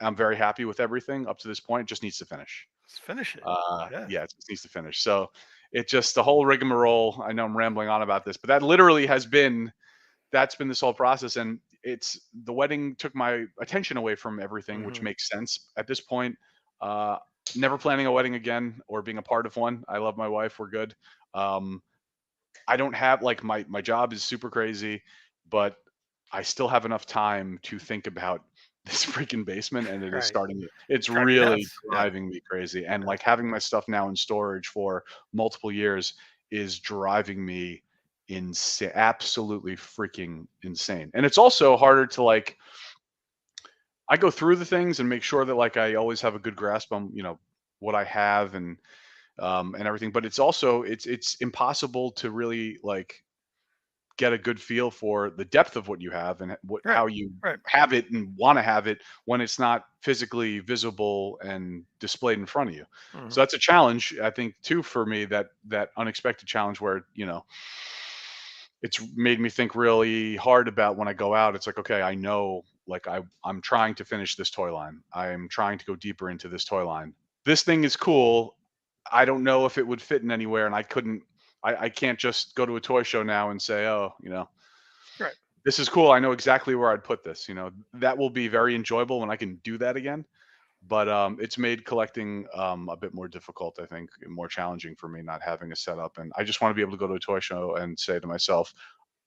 I'm very happy with everything up to this point. It just needs to finish.
let's finish it. Yeah.
Yeah, it just needs to finish. So it just the whole rigmarole. I know I'm rambling on about this, but that literally that's been this whole process, and it's the wedding took my attention away from everything, which
Hmm.
makes sense at this point. Uh, Never planning a wedding again or being a part of one. I love my wife. We're good. Um, I don't have like my job is super crazy, but I still have enough time to think about this freaking basement, and it is
Right.
starting. It's
Drive you
really
nuts. Yeah.
driving me crazy, and
Yeah.
like having my stuff now in storage for multiple years is driving me insane, absolutely freaking insane. And it's also harder to like. I go through the things and make sure that like I always have a good grasp on what I have and everything. But it's impossible to really like get a good feel for the depth of what you have and
Right.
how you
Right.
have it and want to have it when it's not physically visible and displayed in front of you.
Hmm.
So that's a challenge, I think, too, for me. That unexpected challenge where it's made me think really hard about when I go out. It's like, okay, I know, like I'm trying to finish this toy line. I'm trying to go deeper into this toy line. This thing is cool. I don't know if it would fit in anywhere, and I can't just go to a toy show now and say, oh,
Right.
this is cool. I know exactly where I'd put this. That will be very enjoyable when I can do that again. But it's made collecting a bit more difficult, I think, and more challenging for me not having a setup. And I just want to be able to go to a toy show and say to myself,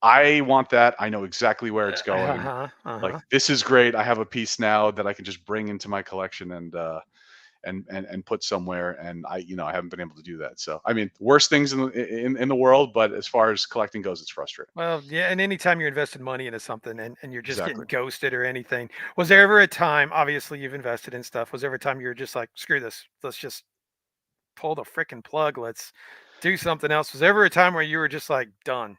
I want that. I know exactly where it's going.
Uh-huh.
Like,
Uh-huh.
this is great. I have a piece now that I can just bring into my collection and put somewhere. And I haven't been able to do that. So I mean, worst things in the world, but as far as collecting goes, it's frustrating.
Well, yeah, and anytime you're investing money into something and you're just getting
Exactly.
ghosted or anything, was there ever a time, obviously you've invested in stuff, was there ever a time you were just like, screw this, let's just pull the freaking plug, let's do something else? Was there ever a time where you were just like done?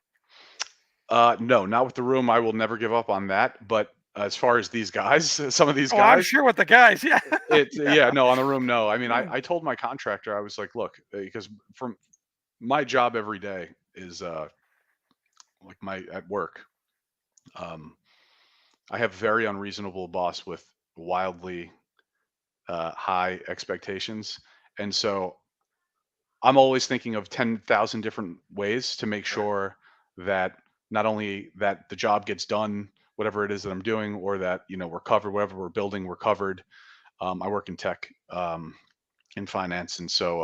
No, not with the room. I will never give up on that. But as far as these guys, some of these
Oh, I'm
guys,
sure with the guys, yeah. Yeah.
yeah, no, on the room, no. I mean, I,
Mm,
I told my contractor, I was like, look, because from my job every day is like my at work. Um, I have very unreasonable boss with wildly high expectations, and so I'm always thinking of 10,000 different ways to make
right.
sure that not only that the job gets done, whatever it is that I'm doing, or that we're covered, whatever we're building, we're covered. I work in tech, in finance, and so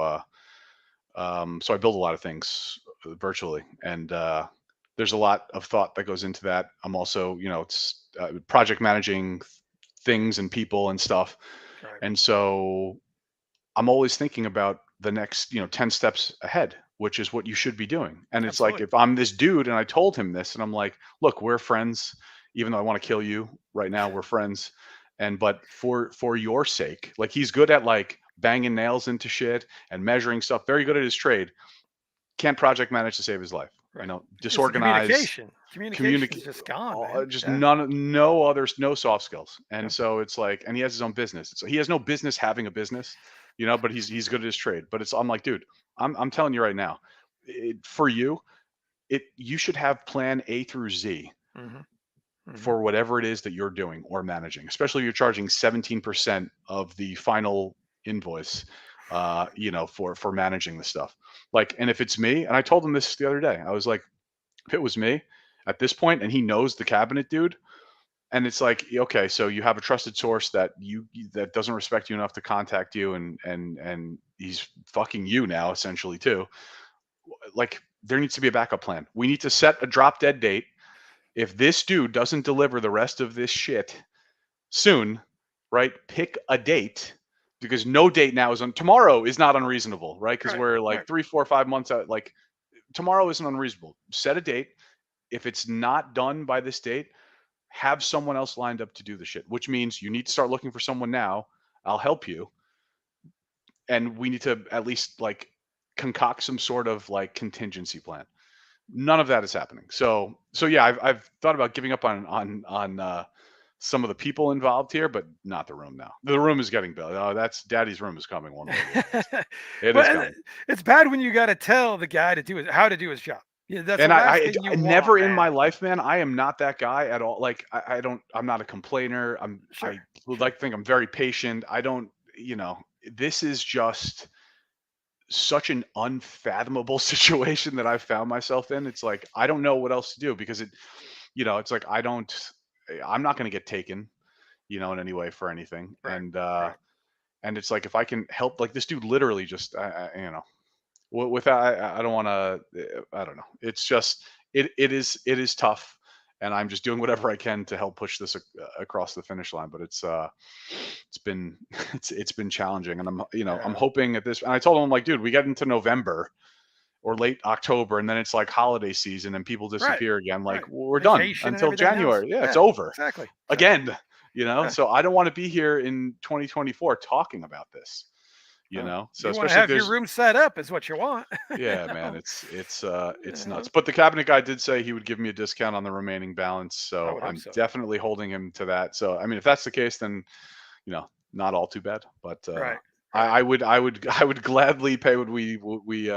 I build a lot of things virtually, and there's a lot of thought that goes into that. I'm also, it's project managing things and people and stuff,
Right.
and so I'm always thinking about the next, 10 steps ahead, which is what you should be doing. And it's like,
Absolutely.
if I'm this dude and I told him this and I'm like, look, we're friends, even though I want to kill you right now, we're friends. And but for your sake, like he's good at like banging nails into shit and measuring stuff, very good at his trade. Can't project manage to save his life.
Right. It's the
Disorganized,
communication. Communication's
communicate,
just gone, man.
just
Yeah.
no others, no soft skills. And
Yeah.
so it's like, and he has his own business, so he has no business having a business, but he's good at his trade. But I'm like, dude, I'm telling you right now, for you, you should have plan A through Z
Mhm. Mhm.
for whatever it is that you're doing or managing, especially if you're charging 17% of the final invoice, for managing the stuff. Like, and if it's me, and I told him this the other day, I was like, if it was me at this point, and he knows the cabinet dude, and it's like, okay, so you have a trusted source that doesn't respect you enough to contact you, and he's fucking you now essentially too. Like, there needs to be a backup plan. We need to set a drop dead date. If this dude doesn't deliver the rest of this shit soon, right? Pick a date, because no date now is on. Tomorrow is not unreasonable, right? Because
Right.
we're
Right.
like 3, 4, 5 months out. Like, tomorrow isn't unreasonable. Set a date. If it's not done by this date, have someone else lined up to do the shit, which means you need to start looking for someone now. I'll help you. And we need to at least like concoct some sort of like contingency plan. None of that is happening. So yeah, I've thought about giving up on some of the people involved here, but not the room now. The room is getting built. Oh, that's daddy's room is coming one way or the other. It
Well,
is
and
coming.
it's bad when you gotta tell the guy to do his how to do his job. Yeah, that's the
And
last thing you
I
want,
never in my
man.
life, man, I am not that guy at all. Like, I don't, I'm not a complainer.
Sure.
I would
Sure.
like to think I'm very patient. I don't, you know, this is just such an unfathomable situation that I've found myself in. It's like, I don't know what else to do, because it's like, I'm not going to get taken, in any way for anything.
Right. Right.
And it's like, if I can help, like this dude literally just, without, I don't want to, I don't know. It's just, it is tough. And I'm just doing whatever I can to help push this across the finish line. But it's been, it's been challenging. And I'm
Yeah.
hoping at this, and I told him, I'm like, dude, we get into November or late October, and then it's like holiday season and people
Right.
disappear again. Like,
Right.
we're done
Vacation and
until
everything else.
January. Yeah, it's
Yeah.
over
Exactly. Exactly.
again.
Yeah.
So I don't want to be here in 2024 talking about this.
Well,
So
you wanna
especially if
have your
there's,
room set up is what you want. You
yeah, man,
know?
it's
Yeah.
nuts. But the cabinet guy did say he would give me a discount on the remaining balance,
I
so
would hope
I'm
so.
definitely holding him to that. So I mean, if that's the case, then not all too bad. But
Right. Right.
I would gladly pay what we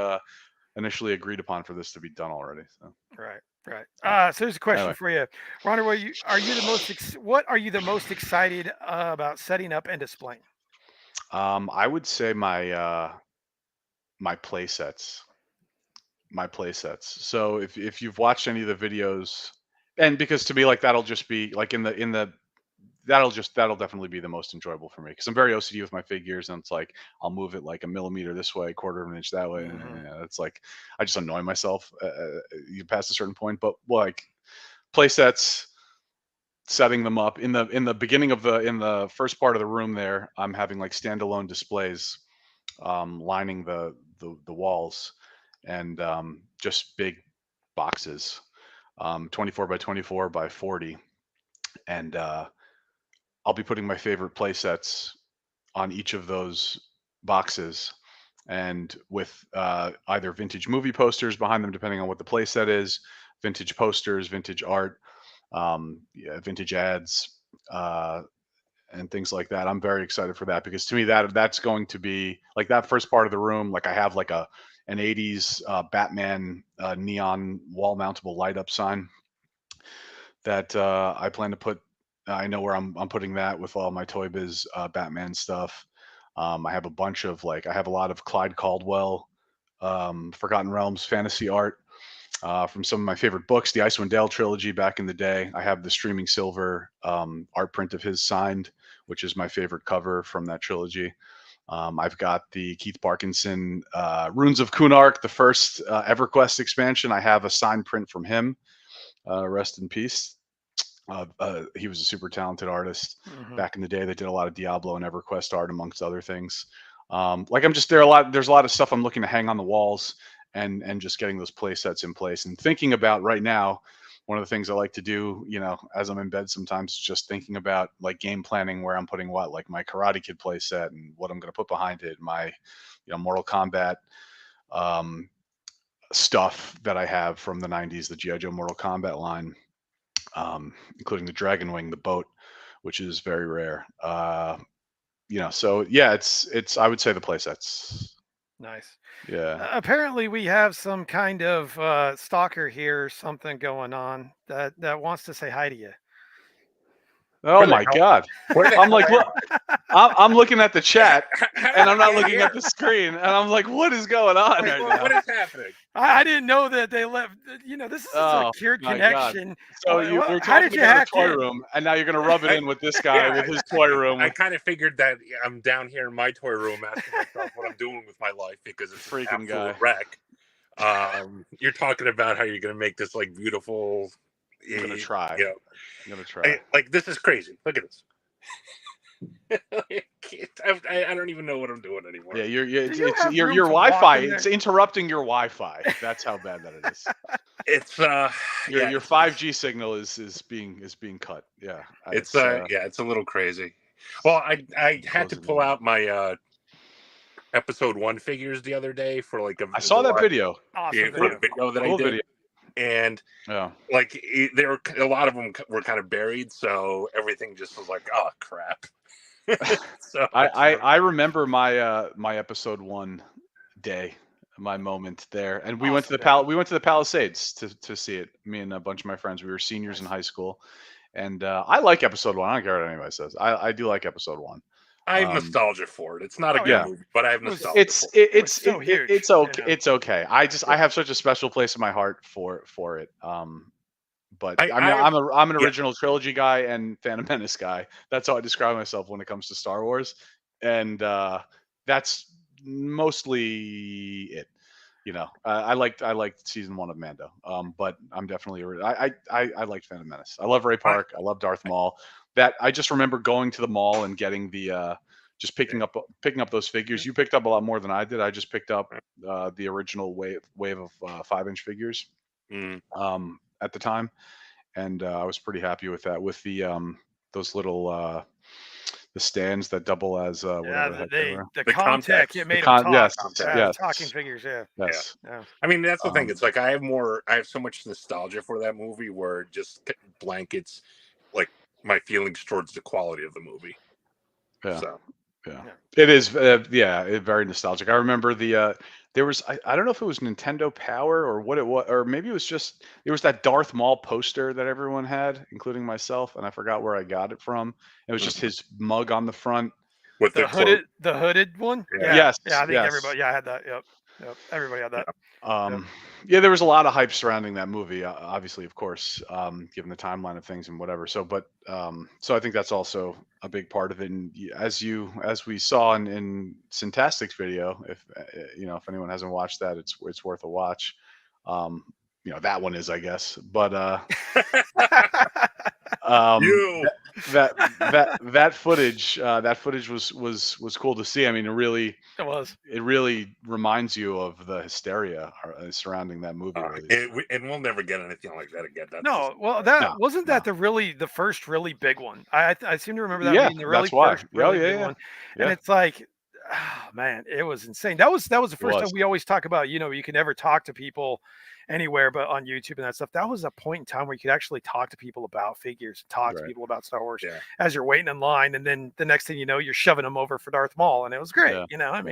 initially agreed upon for this to be done already. So
Right. Right.
yeah.
So here's a question
Anyway,
for you. Ronald, what are you the most excited about setting up and displaying?
I would say my play sets. My play sets. So if you've watched any of the videos, and because to me, like, that'll just be like in the that'll definitely be the most enjoyable for me, because I'm very OCD with my figures, and it's like I'll move it like a millimeter this way, quarter of an inch that way.
Mhm.
It's like I just annoy myself. You past a certain point, but like play sets, setting them up in the beginning of in the first part of the room there, I'm having like standalone displays, lining the walls, and just big boxes, 24 by 24 by 40, and I'll be putting my favorite play sets on each of those boxes, and with either vintage movie posters behind them, depending on what the play set is, vintage posters, vintage art, yeah, vintage ads, uh, and things like that. I'm very excited for that, because to me that's going to be like that first part of the room. Like, I have like an 80s Batman neon wall mountable light up sign that I plan to put. I know where I'm putting that with all my Toy Biz Batman stuff. I have a bunch of, like, I have a lot of Clyde Caldwell, Forgotten Realms fantasy art. From some of my favorite books, the Icewind Dale trilogy back in the day. I have the Streaming Silver art print of his signed, which is my favorite cover from that trilogy. I've got the Keith Parkinson Runes of Kunark, the first EverQuest expansion. I have a signed print from him. Rest in peace. He was a super talented artist back in the day that did a lot of Diablo and EverQuest art, amongst other things. Like I'm just there a lot. There's a lot of stuff I'm looking to hang on the walls and just getting those play sets in place and thinking about right now. One of the things I like to do, as I'm in bed sometimes, is just thinking about like game planning where I'm putting what, like my Karate Kid play set and what I'm going to put behind it. My, Mortal Kombat stuff that I have from the 90s, the G.I. Joe Mortal Kombat line, including the Dragon Wing, the boat, which is very rare. So yeah, it's I would say the play sets.
Nice.
Yeah.
Apparently, we have some kind of stalker here, something going on that wants to say hi to you.
Oh my God! I'm like, look, I'm looking at the chat, and I'm not looking at the screen, and I'm like, what is going on right now?
What is happening?
I didn't know that they left. This is a secure connection.
So you were talking about a toy room, and now you're going to rub it in with this guy with his toy room.
I kind of figured that I'm down here in my toy room asking myself what I'm doing with my life because it's
freaking
an absolute wreck. You're talking about how you're going to make this like beautiful.
I'm going to try. I'm going to try.
Like this is crazy. Look at this. I don't even know what I'm doing anymore.
Yeah, your Wi-Fi. It's interrupting your Wi-Fi. That's how bad that it is.
It's
your 5G signal is being cut. Yeah,
it's it's a little crazy. Well, I had to pull out my episode 1 figures the other day for like
I saw that video.
Awesome video that I did. Video. And like there were a lot of them were kind of buried, so everything just was like, oh crap. So
I remember my my episode 1 day, my moment there, and we went to the Palisades to see it. Me and a bunch of my friends. We were seniors in high school, and I like episode 1. I don't care what anybody says. I do like episode 1.
I have nostalgia for it. It's not a good movie, but I have nostalgia.
It's okay. It's okay. I have such a special place in my heart for it. But I'm an original trilogy guy and Phantom Menace guy. That's how I describe myself when it comes to Star Wars, and that's mostly it. I liked season 1 of Mando. But I'm definitely I liked Phantom Menace. I love Ray Park. I love Darth Maul. That I just remember going to the mall and getting the just picking up those figures. You picked up a lot more than I did. I just picked up the original wave of 5-inch figures at the time, and I was pretty happy with that. With the those little the stands that double as the
Comtech. It made them talk.
Yes.
Talking figures. Yeah.
Yes.
Yeah.
I mean, that's the thing. It's like I have so much nostalgia for that movie where it just blankets like my feelings towards the quality of the movie.
Yeah.
So,
yeah. It is. Very nostalgic. I remember there was I don't know if it was Nintendo Power or what it was, or maybe it was that Darth Maul poster that everyone had, including myself, and I forgot where I got it from. It was just his mug on the front
with the hooded one.
Yeah. Yes.
Yeah, I think everybody. Yeah, I had that. Yep. Everybody had that.
Yeah, there was a lot of hype surrounding that movie, obviously, of course, given the timeline of things and whatever. So, but so I think that's also a big part of it. And as we saw in Syntastic's video, if anyone hasn't watched that, it's worth a watch. That one is, I guess, but that footage was cool to see. I mean, it really reminds you of the hysteria surrounding that movie.
And we'll never get anything like that again.
Wasn't that the first really big one. I seem to remember that being the really first really big one. And it's like, oh man, it was insane. That was the first time. We always talk about, you can never talk to people anywhere but on YouTube and that stuff. That was a point in time where you could actually talk to people about figures, talk to people about Star Wars as you're waiting in line, and then the next thing you know, you're shoving them over for Darth Maul, and it was great. Can't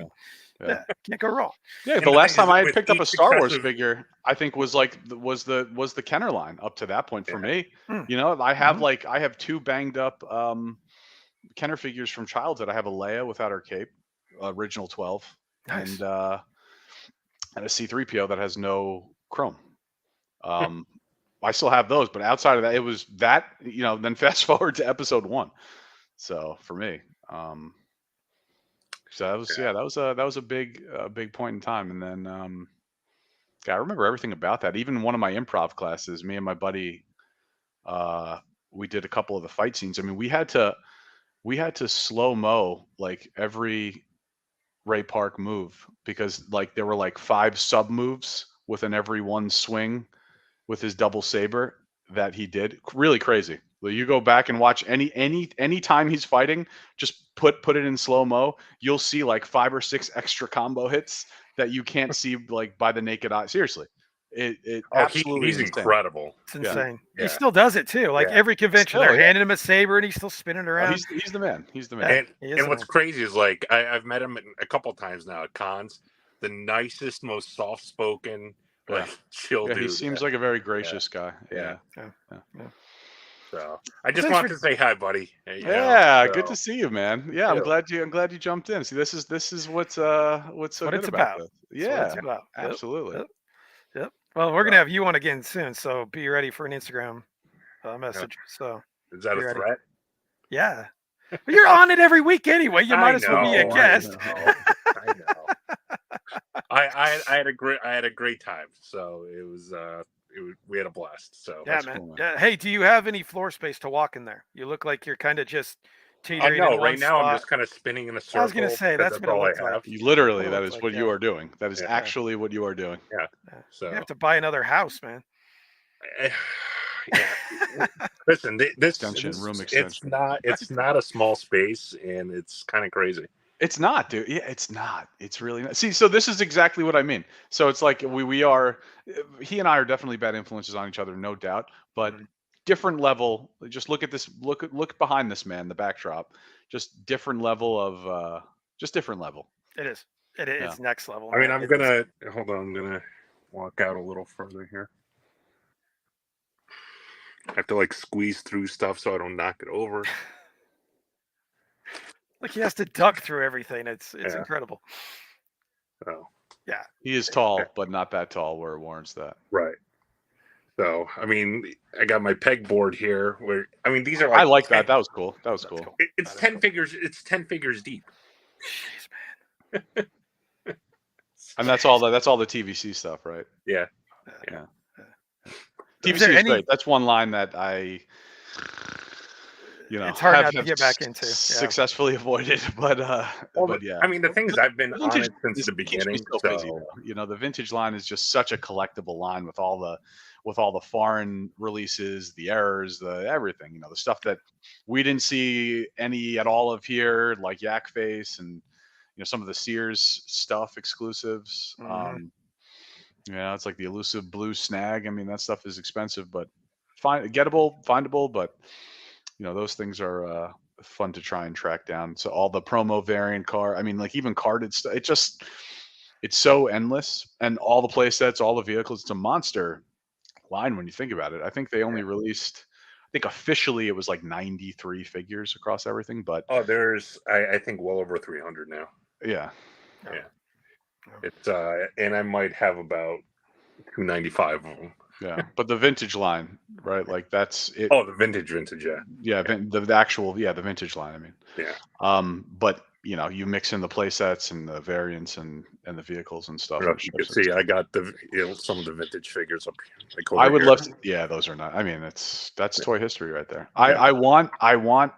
go wrong.
Yeah, the last time I had picked up a Star Wars figure, I think was the Kenner line up to that point for me. I have 2 banged up Kenner figures from childhood. I have a Leia without her cape, original 12, nice. And a C-3PO that has no chrome. I still have those, but outside of that, it was that, you know, then fast forward to episode 1. So for me, so that was, that was a big point in time. And then, I remember everything about that. Even one of my improv classes, me and my buddy, we did a couple of the fight scenes. I mean, we had to slow mo like every Ray Park move, because like there were like 5 sub moves within every one swing with his double saber that he did. Really crazy. You go back and watch any time he's fighting, just put it in slow mo. You'll see like 5 or 6 extra combo hits that you can't see like by the naked eye. Seriously, it absolutely
he's
insane.
incredible.
It's insane.
Yeah.
He still does it too. Like every convention, they're handing him a saber and he's still spinning around.
He's the man. He's the man.
And what's crazy is like I've met him a couple times now at cons. The nicest, most soft-spoken, like chill dude.
He seems like a very gracious guy. Yeah.
So I just wanted to say hi, buddy.
Good to see you, man. Yeah, I'm glad you jumped in. See, this is what's so good about this. Yeah,
it's about.
Absolutely.
Yep. Well, we're gonna have you on again soon, so be ready for an Instagram message. So
is that a threat?
Yeah. Well, you're on it every week anyway. You might as well be a guest.
I know. I had a great time. So it was we had a blast. So
yeah, man. Cool, man. Hey, do you have any floor space to walk in there? You look like you're kind of just teetering.
No, right now I'm just kind of spinning in a circle.
I was gonna say that's
all I have.
You literally, that is what you are doing. That is actually what you are doing.
Yeah. So
you have to buy another house, man.
Listen, this
room extension.
It's not a small space, and it's kind of crazy.
It's not, dude. Yeah, it's not. It's really not. See, so this is exactly what I mean. So it's like we are. He and I are definitely bad influences on each other, no doubt. But different level. Just look at this. Look behind this man, the backdrop. Just different level of. Just different level.
It is. It's next level.
I mean, I'm gonna hold on. I'm gonna walk out a little further here. I have to like squeeze through stuff so I don't knock it over.
Like he has to duck through everything. It's incredible.
Oh.
Yeah.
He is tall, but not that tall where it warrants that.
Right. So, I mean, I got my pegboard here where, I mean, these are like.
I like that. That was cool.
It's 10 figures. It's 10 figures deep.
Jeez, man.
And that's all the TVC stuff, right?
Yeah.
TVC is great. That's one line that I,
it's hard not to get back into.
Successfully avoided, but yeah.
I mean, the thing is, I've been on it since the beginning. So
crazy, the vintage line is just such a collectible line with all the foreign releases, the errors, the everything. The stuff that we didn't see any at all of here, like Yak Face and some of the Sears stuff exclusives. It's like the elusive blue snag. I mean, that stuff is expensive, but findable, but those things are fun to try and track down. So all the promo variant car, I mean, like even carded stuff, it's so endless, and all the play sets, all the vehicles, it's a monster line when you think about it. I think they only released, I think officially it was like 93 figures across everything, but
there's I think well over 300 now.
Yeah.
It's and I might have about 295 of them.
Yeah, but the vintage line, right? Like that's it.
Oh, the vintage, yeah.
Yeah, the actual, the vintage line. I mean,
yeah.
But you mix in the play sets and the variants and the vehicles and stuff.
You can see I got the some of the vintage figures up here.
I would love to. Yeah, those are not. I mean, that's toy history right there. I want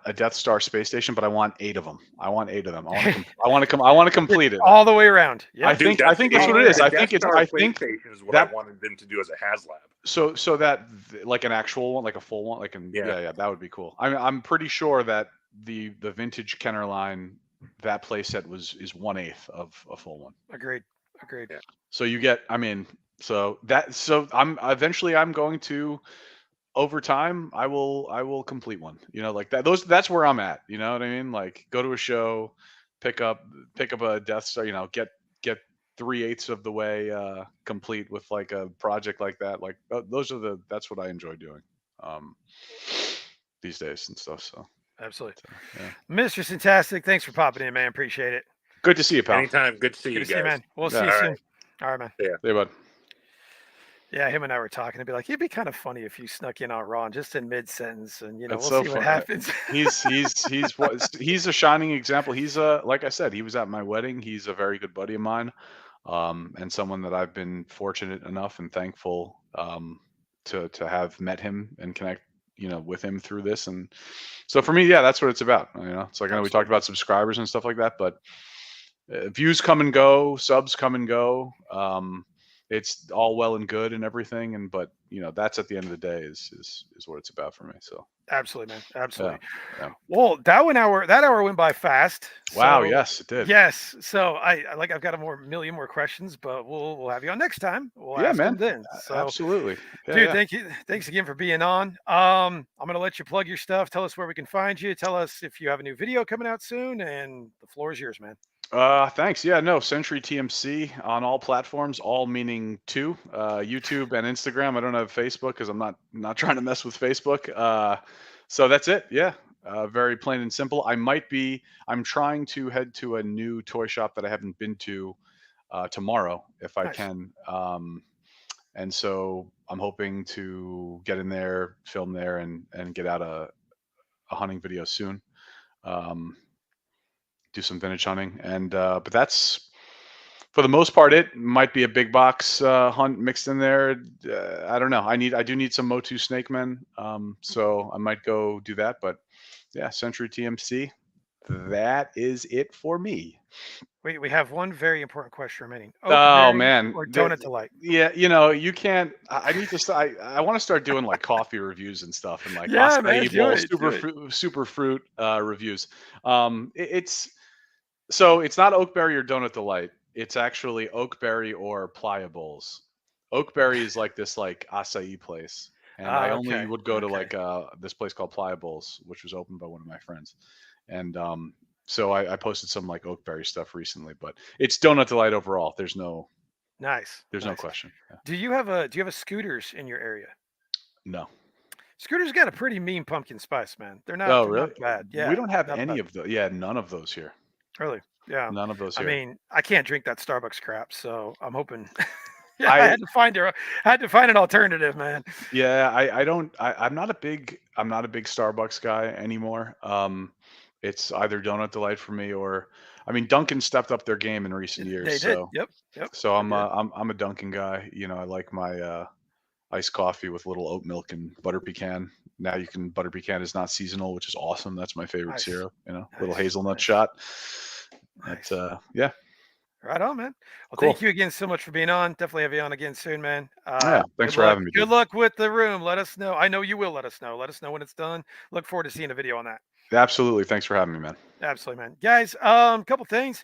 a Death Star space station, but I want 8 of them. I want I want to complete it
all the way around.
Yeah, I think that's what it is. I think
is what I wanted them to do as a HasLab.
So that like an actual one, like a full one, like that would be cool. I'm pretty sure that the vintage Kenner line, that playset is 1/8 of a full one.
Agreed.
Yeah.
So you get, I'm going to, over time, I will complete one. Like that. That's where I'm at. You know what I mean? Like go to a show, pick up a Death Star. Get 3/8 of the way complete with like a project like that. Like that's what I enjoy doing these days and stuff. So.
Absolutely. Mr. Fantastic, thanks for popping in, man. Appreciate it.
Good to see you, pal.
Anytime. Good to see you guys.
See you, man. We'll see you soon. All right, man.
Yeah.
See you, bud.
Yeah, him and I were talking. It'd be like, it'd be kind of funny if you snuck in on Ron just in mid sentence, and
It's
we'll
so
see what
fun.
happens.
He's a shining example. He's like I said, he was at my wedding. He's a very good buddy of mine, and someone that I've been fortunate enough and thankful to have met him and connect, with him through this. And so for me, yeah, that's what it's about. It's like I know we talked
Absolutely.
about subscribers and stuff like that, but views come and go, subs come and go. It's all well and good and everything, but that's at the end of the day is what it's about for me. So
Absolutely, man.
yeah,
Absolutely.
yeah.
Well, that hour went by fast.
Wow,
So
yes, it did.
yes. So I've got a million more questions, but we'll have you on next time. We'll
Yeah,
ask them
man.
then. So
Absolutely. Yeah,
dude,
yeah.
thank you. Thanks again for being on. I'm gonna let you plug your stuff. Tell us where we can find you. Tell us if you have a new video coming out soon, and the floor is yours, man.
Thanks. Yeah, no, Sentri Tmc on all platforms, all meaning two, YouTube and Instagram. I don't have Facebook because I'm not trying to mess with Facebook. So that's it. Yeah. Very plain and simple. I'm trying to head to a new toy shop that I haven't been to tomorrow if I
Nice.
can. And so I'm hoping to get in there, film there, and get out a hunting video soon. Um, do some vintage hunting, and but that's for the most part. It might be a big box hunt mixed in there. I don't know. I do need some Motu snake men, so I might go do that. But yeah, Sentri Tmc. That is it for me.
We have one very important question remaining.
Oh
Oakberry
man,
or donut delight?
yeah, you can't. I need to. I want to start doing like coffee reviews and stuff, and like
Yeah, man,
acai
do
bowl,
it. Do it.
super fruit reviews. It's so it's not Oakberry or Donut Delight. It's actually Oakberry or Pliables. Oakberry is like this like acai place, and I only
Okay.
would go to
Okay.
like this place called Pliables, which was opened by one of my friends, and so I posted some like Oakberry stuff recently, but it's Donut Delight overall. There's no
Nice.
no
Nice.
question. Yeah.
Do you have a Scooters in your area?
No.
Scooters got a pretty mean pumpkin spice, man.
Oh,
They're not
really?
bad.
We
Yeah,
don't have
not
any
bad.
of those. Yeah, none of those here.
Really. Yeah.
None of those
I
here.
mean, I can't drink that Starbucks crap, so I'm hoping. Yeah, I
I
had to find an alternative, man.
Yeah, I don't. I'm not a big Starbucks guy anymore. It's either Donut Delight for me or, I mean, Dunkin' stepped up their game in recent years.
They did.
So
Yep. Yep.
so
Sure
I'm
did.
I'm a Dunkin' guy. I like my iced coffee with a little oat milk and butter pecan. Now butter pecan is not seasonal, which is awesome. That's my favorite
Nice.
syrup. Little
Nice.
hazelnut
Nice.
shot.
Nice.
That's yeah.
Right on, man. Well,
Cool.
thank you again so much for being on. Definitely have you on again soon, man.
Yeah, thanks
Good
for
luck.
having me,
Good
dude.
luck with the room. Let us know. I know you will let us know. Let us know when it's done. Look forward to seeing a video on that.
Absolutely. Thanks for having me, man.
Absolutely, man. Guys, couple things.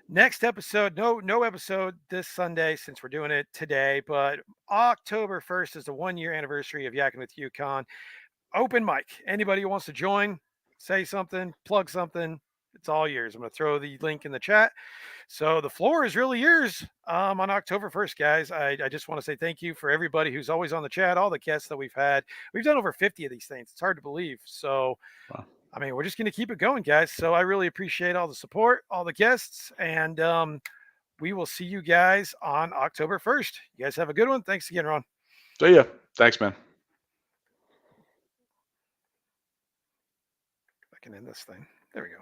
Next episode, no episode this Sunday since we're doing it today, but October 1st is the 1 year anniversary of Yakin with Yukon. Open mic. Anybody who wants to join, say something, plug something. It's all yours. I'm going to throw the link in the chat. So the floor is really yours on October 1st, guys. I just want to say thank you for everybody who's always on the chat, all the guests that we've had. We've done over 50 of these things. It's hard to believe. So,
Wow.
I mean, we're just going to keep it going, guys. So I really appreciate all the support, all the guests, and we will see you guys on October 1st. You guys have a good one. Thanks again, Ron.
See ya. Thanks, man.
I can end this thing. There we go.